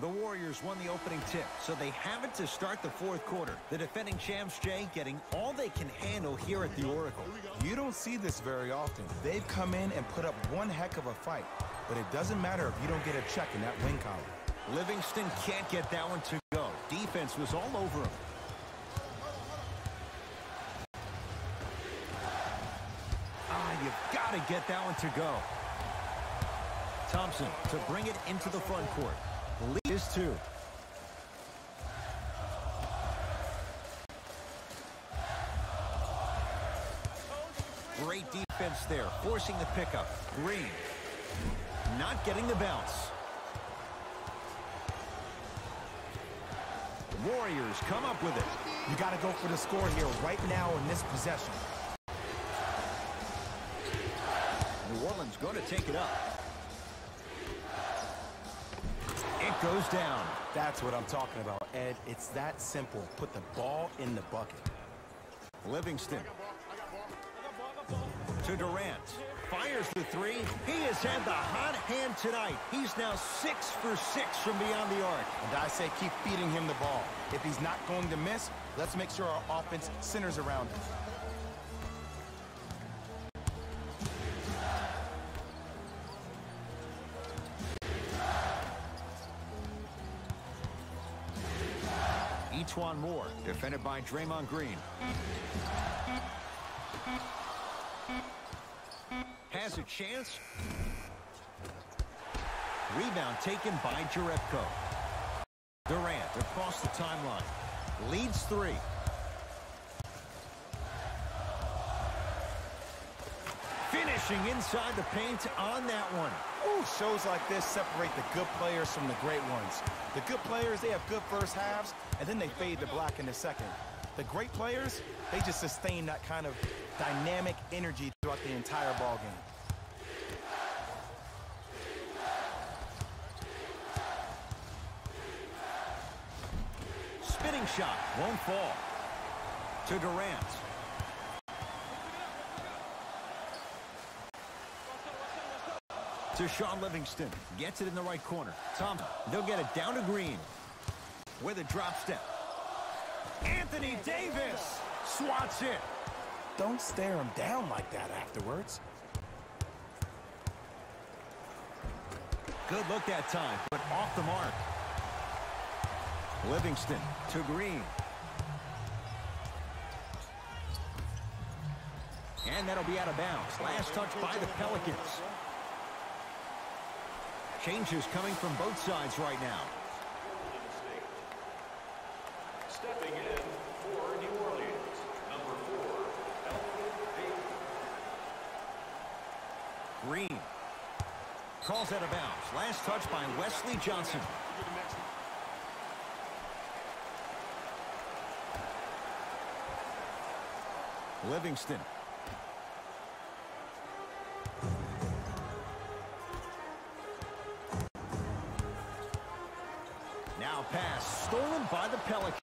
The Warriors won the opening tip, so they have it to start the 4th quarter. The defending champs, Jay, getting all they can handle here at the Oracle. You don't see this very often. They've come in and put up one heck of a fight, but it doesn't matter if you don't get a check in that win column. Livingston can't get that one to go. Defense was all over him. You've got to get that one to go. Thompson to bring it into the front court. Lead is 2. Great defense there, forcing the pickup. Green not getting the bounce. Warriors come up with it. You got to go for the score here right now in this possession. New Orleans going to take it up. It goes down. That's what I'm talking about, Ed. It's that simple. Put the ball in the bucket. Livingston to Durant. Fires the three. He has had the hot hand tonight. He's now 6 for 6 from beyond the arc. And I say keep feeding him the ball. If he's not going to miss, let's make sure our offense centers around him. Etuan Moore, defended by Draymond Green. Has a chance. Rebound taken by Jerebko. Durant across the timeline. Leads 3. Finishing inside the paint on that one. Ooh, shows like this separate the good players from the great ones. The good players, they have good first halves, and then they fade to black in the second. The great players, they just sustain that kind of dynamic energy throughout the entire ball game. Spinning shot won't fall. To Durant. To Sean Livingston. Gets it in the right corner. Thompson. They'll get it down to Green. With a drop step. Anthony Davis swats it. Don't stare him down like that afterwards. Good look that time, but off the mark. Livingston to Green. And that'll be out of bounds. Last touch by the Pelicans. Changes coming from both sides right now. Stepping in for New Orleans, number 4, Green calls out of bounds. Last touch by Wesley Johnson. Livingston. Now pass stolen by the Pelicans.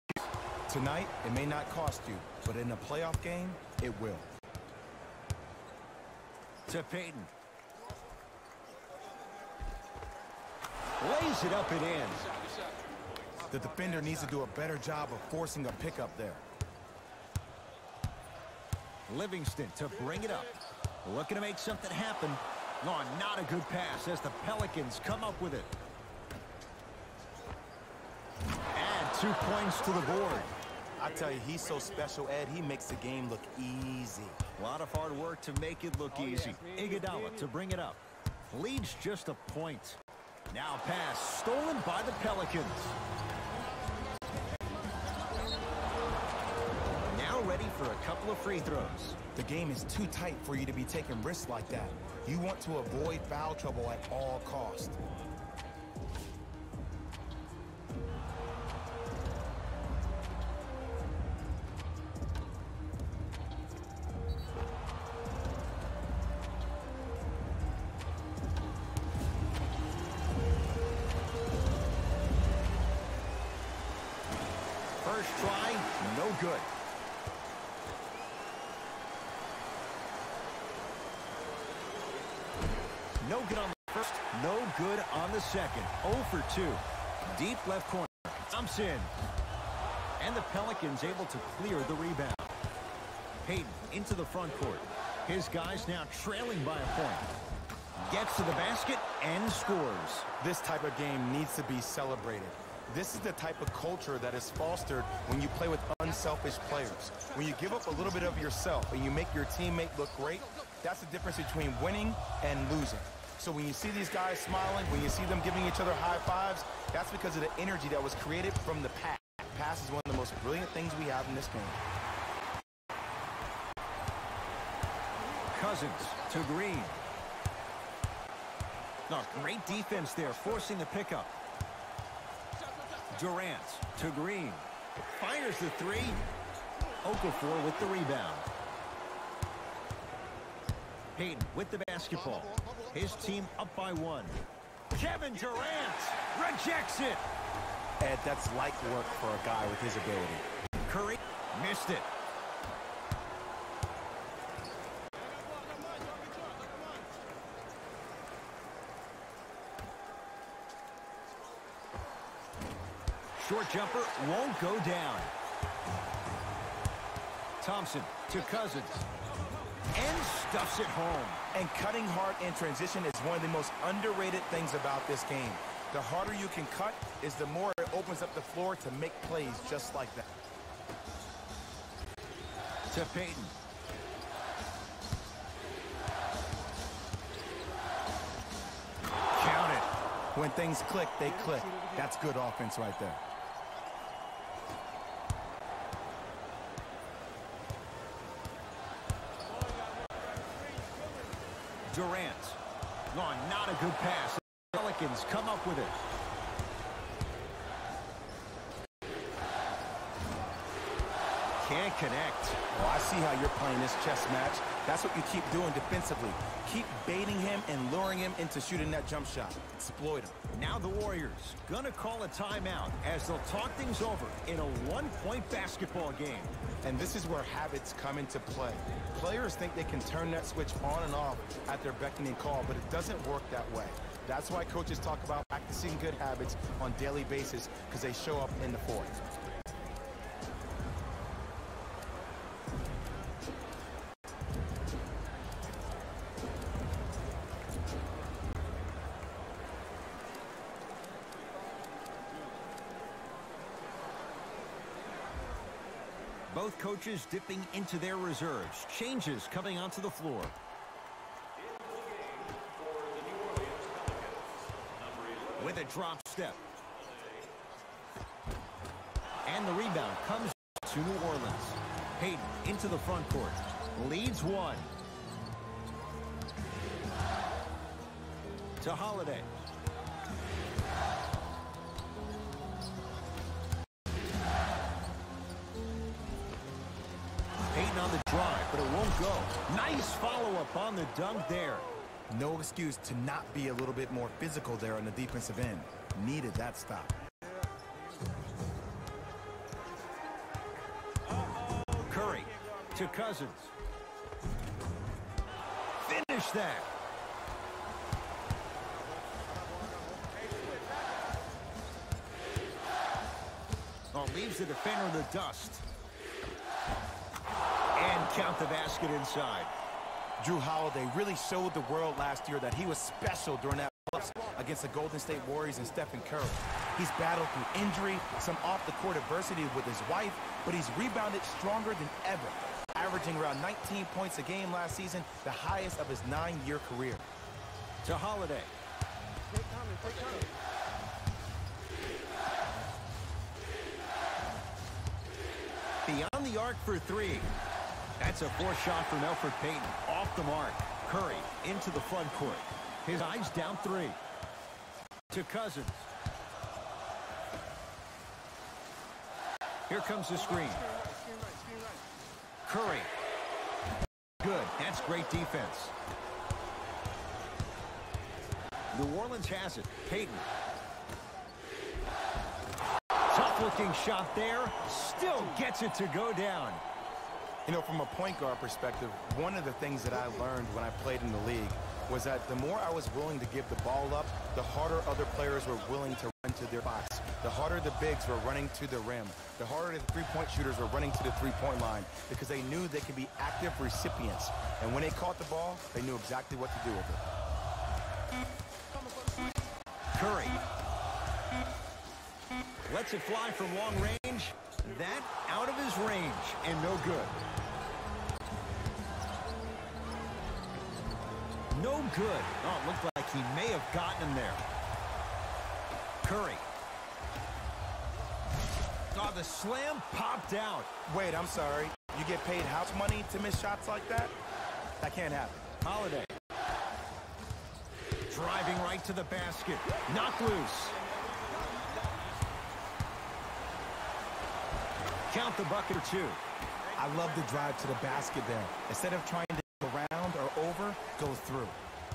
Tonight, it may not cost you, but in a playoff game, it will. To Payton. Lays it up and in. The defender needs to do a better job of forcing a pickup there. Livingston to bring it up. Looking to make something happen. Oh, not a good pass as the Pelicans come up with it. Add 2 points to the board. I tell you, he's so special, Ed. He makes the game look easy. A lot of hard work to make it look easy. Iguodala to bring it up. Leads just a point. Now pass stolen by the Pelicans. Now ready for a couple of free throws. The game is too tight for you to be taking risks like that. You want to avoid foul trouble at all costs. First try, no good. No good on the first, no good on the second. 0 for 2. Deep left corner. Thompson. And the Pelicans able to clear the rebound. Payton into the front court. His guys now trailing by a point. Gets to the basket and scores. This type of game needs to be celebrated. This is the type of culture that is fostered when you play with unselfish players. When you give up a little bit of yourself and you make your teammate look great, that's the difference between winning and losing. So when you see these guys smiling, when you see them giving each other high fives, that's because of the energy that was created from the pass. Pass is one of the most brilliant things we have in this game. Cousins to Green. No, great defense there, forcing the pickup. Durant to Green. Fires the three. Okafor with the rebound. Payton with the basketball. His team up by 1. Kevin Durant rejects it. Ed, that's light work for a guy with his ability. Curry missed it. Short jumper won't go down. Thompson to Cousins. And stuffs it home. And cutting hard in transition is one of the most underrated things about this game. The harder you can cut is the more it opens up the floor to make plays just like that. To Payton. Count it. When things click, they click. That's good offense right there. Durant. Oh, not a good pass. Pelicans come up with it. Can't connect. Well, I see how you're playing this chess match. That's what you keep doing defensively. Keep baiting him and luring him into shooting that jump shot. Exploit him. Now the Warriors gonna call a timeout as they'll talk things over in a one-point basketball game. And this is where habits come into play. Players think they can turn that switch on and off at their beckoning call, but it doesn't work that way. That's why coaches talk about practicing good habits on a daily basis, because they show up in the fourth. Both coaches dipping into their reserves. Changes coming onto the floor. With a drop step. And the rebound comes to New Orleans. Payton into the front court. Leads one. To Holiday. Payton on the drive, but it won't go. Nice follow-up on the dunk there. No excuse to not be a little bit more physical there on the defensive end. Needed that stop. Curry to Cousins. Finish that. Oh, leaves the defender in the dust. And count the basket inside. Drew Holiday really showed the world last year that he was special during that playoffs against the Golden State Warriors and Stephen Curry. He's battled through injury, some off-the-court adversity with his wife, but he's rebounded stronger than ever, averaging around 19 points a game last season, the highest of his 9-year career. To Holiday. Beyond the arc for three. That's a forced shot from Elfrid Payton. Off the mark. Curry into the front court. His eyes down three. To Cousins. Here comes the screen. Curry. Good. That's great defense. New Orleans has it. Payton. Tough-looking shot there. Still gets it to go down. You know, from a point guard perspective, one of the things that I learned when I played in the league was that the more I was willing to give the ball up, the harder other players were willing to run to their spots. The harder the bigs were running to the rim. The harder the three-point shooters were running to the three-point line, because they knew they could be active recipients. And when they caught the ball, they knew exactly what to do with it. Curry. Lets it fly from long range. That out of his range and no good. No good. Oh, it looked like he may have gotten him there. Curry. Oh, the slam popped out. Wait, I'm sorry. You get paid house money to miss shots like that? That can't happen. Holiday. Driving right to the basket. Knocked loose. Count the bucket or two. I love the drive to the basket there. Instead of trying to go around or over, go through.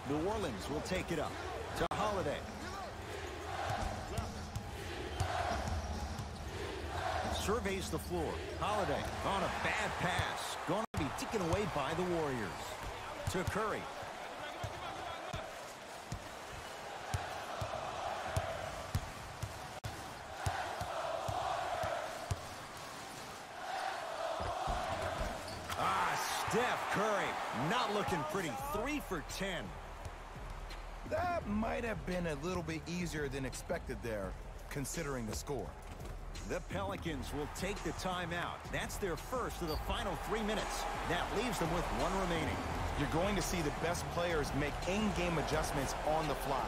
New Orleans will take it up to Holiday. surveys the floor. Holiday on a bad pass. Going to be taken away by the Warriors. To Curry. Steph Curry not looking pretty. 3 for 10. That might have been a little bit easier than expected there, considering the score. The Pelicans will take the timeout. That's their first of the final 3 minutes. That leaves them with 1 remaining. You're going to see the best players make in-game adjustments on the fly.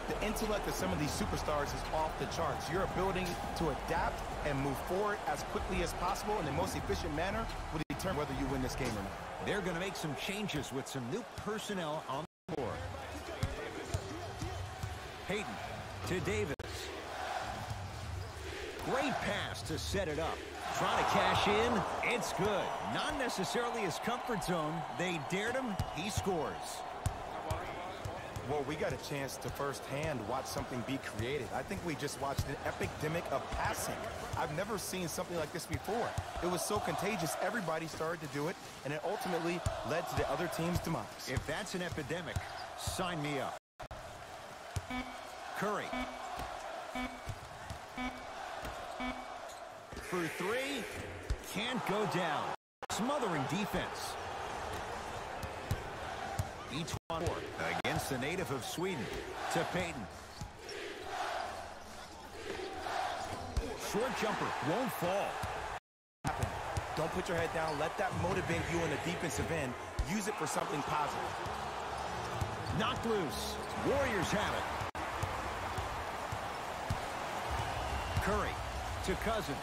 The intellect of some of these superstars is off the charts. Your ability to adapt and move forward as quickly as possible in the most efficient manner will determine whether you win this game or not. They're going to make some changes with some new personnel on the floor. Payton to Davis. Great pass to set it up. Trying to cash in. It's good. Not necessarily his comfort zone. They dared him. He scores. Well, we got a chance to firsthand watch something be created. I think we just watched an epidemic of passing. I've never seen something like this before. It was so contagious, everybody started to do it, and it ultimately led to the other team's demise. If that's an epidemic, sign me up. Curry. For 3, can't go down. Smothering defense. Each one more against the native of Sweden. To Payton. Short jumper won't fall. Don't put your head down. Let that motivate you on the defensive end. Use it for something positive. Knocked loose. Warriors have it. Curry to Cousins.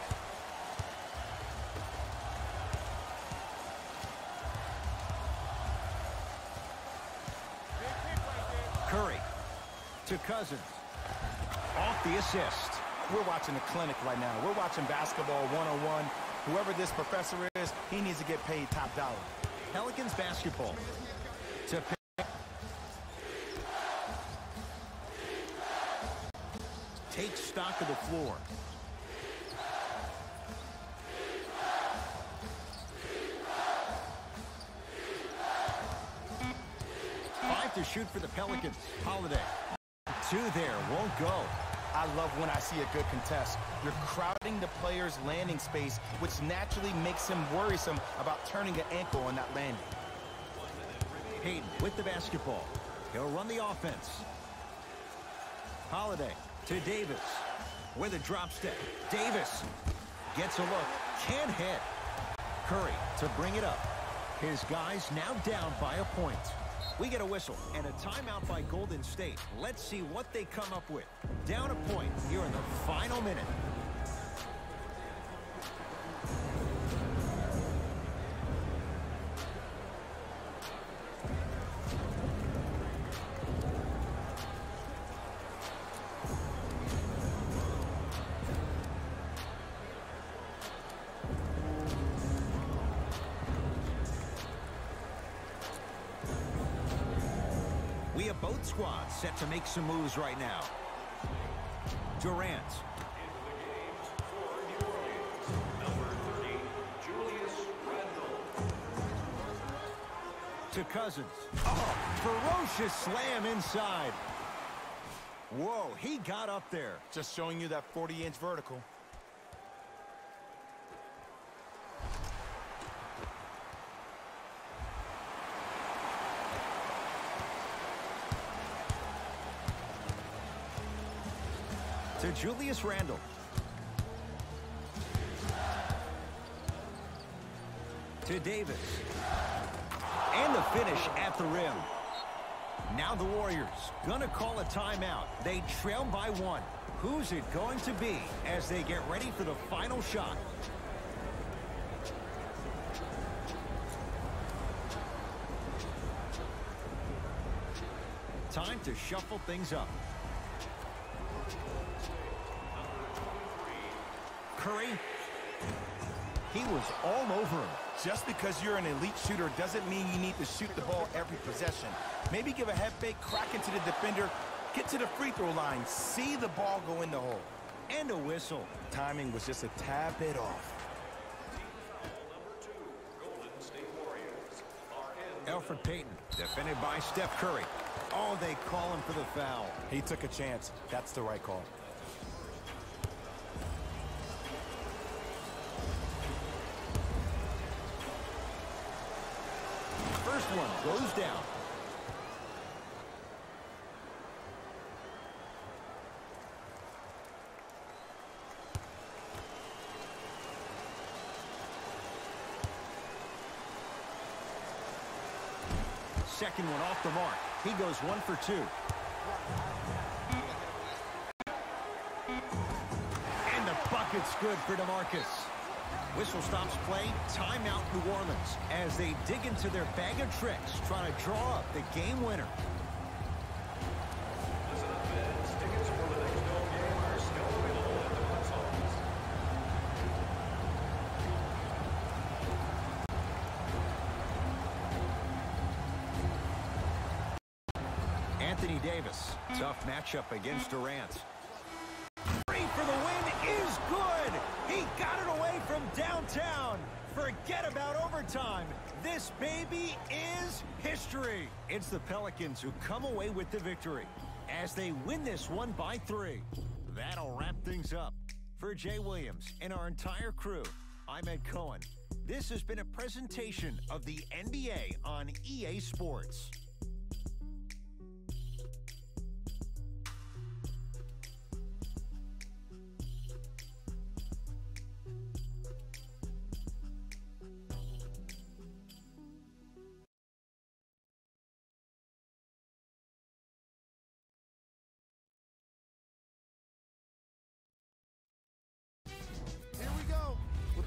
Curry to Cousins. Off the assist. We're watching a clinic right now. We're watching basketball 101. Whoever this professor is, he needs to get paid top dollar. Pelicans basketball. To pick. Take stock of the floor. To shoot for the Pelicans. Holiday. 2 there. Won't go. I love when I see a good contest. You're crowding the player's landing space, which naturally makes him worrisome about turning an ankle on that landing. Payton with the basketball. He'll run the offense. Holiday to Davis. With a drop step. Davis gets a look. Can't hit. Curry to bring it up. His guys now down by a point. We get a whistle and a timeout by Golden State. Let's see what they come up with. Down a point here in the final minute. We have both squads set to make some moves right now. Durant. To Cousins. Oh, ferocious slam inside. Whoa, he got up there. Just showing you that 40-inch vertical. To Julius Randle. To Davis. And the finish at the rim. Now the Warriors gonna call a timeout. They trail by 1. Who's it going to be as they get ready for the final shot? Time to shuffle things up. Curry, he was all over him. Just because you're an elite shooter doesn't mean you need to shoot the ball every possession. Maybe give a head fake, crack into the defender, get to the free throw line, see the ball go in the hole. And a whistle. Timing was just a tad bit off. Elfrid Payton, defended by Steph Curry. Oh, they call him for the foul. He took a chance. That's the right call. First one goes down. Second one off the mark. He goes 1 for 2. And the bucket's good for Demarcus. Whistle stops play. Timeout New Orleans as they dig into their bag of tricks, trying to draw up the game winner. Anthony Davis, tough matchup against Durant. Three for the win is good. He got it away from downtown. Forget about overtime. This baby is history. It's the Pelicans who come away with the victory as they win this one by 3. That'll wrap things up. For Jay Williams and our entire crew, I'm Ed Cohen. This has been a presentation of the NBA on EA Sports.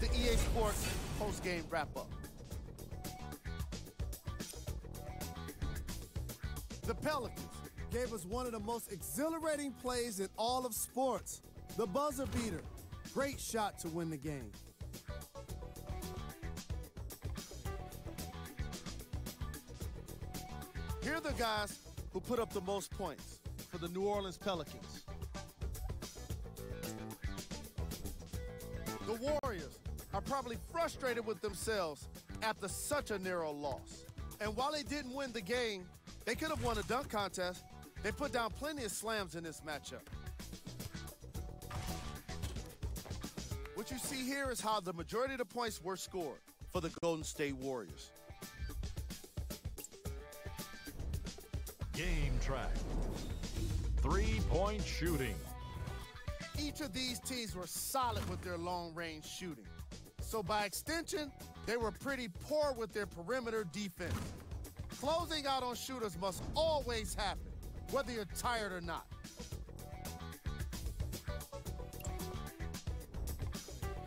The EA Sports post-game wrap-up. The Pelicans gave us one of the most exhilarating plays in all of sports. The buzzer beater. Great shot to win the game. Here are the guys who put up the most points for the New Orleans Pelicans. The Warriors are probably frustrated with themselves after such a narrow loss. And while they didn't win the game, they could have won a dunk contest. They put down plenty of slams in this matchup. What you see here is how the majority of the points were scored for the Golden State Warriors. Game track. 3-point shooting. Each of these teams were solid with their long-range shooting. So by extension, they were pretty poor with their perimeter defense. Closing out on shooters must always happen, whether you're tired or not.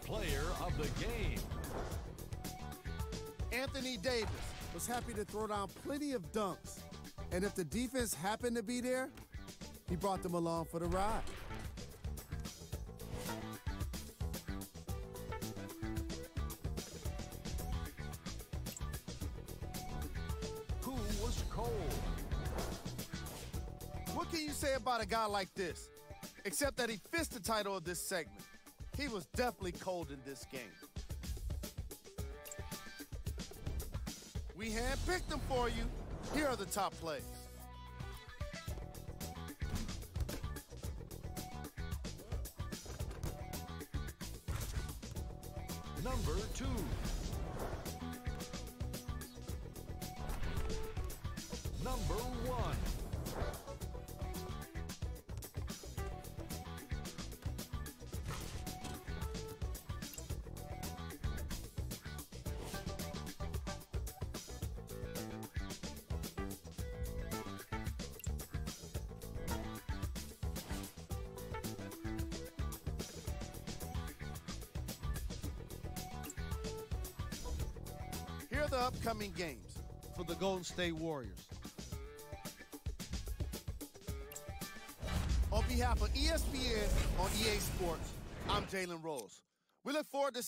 Player of the game. Anthony Davis was happy to throw down plenty of dunks. And if the defense happened to be there, he brought them along for the ride. What can you say about a guy like this? Except that he fits the title of this segment. He was definitely cold in this game. We handpicked them for you. Here are the top plays. Number 2. Number 1. Here are the upcoming games for the Golden State Warriors. On behalf of ESPN on EA Sports, I'm Jalen Rose. We look forward to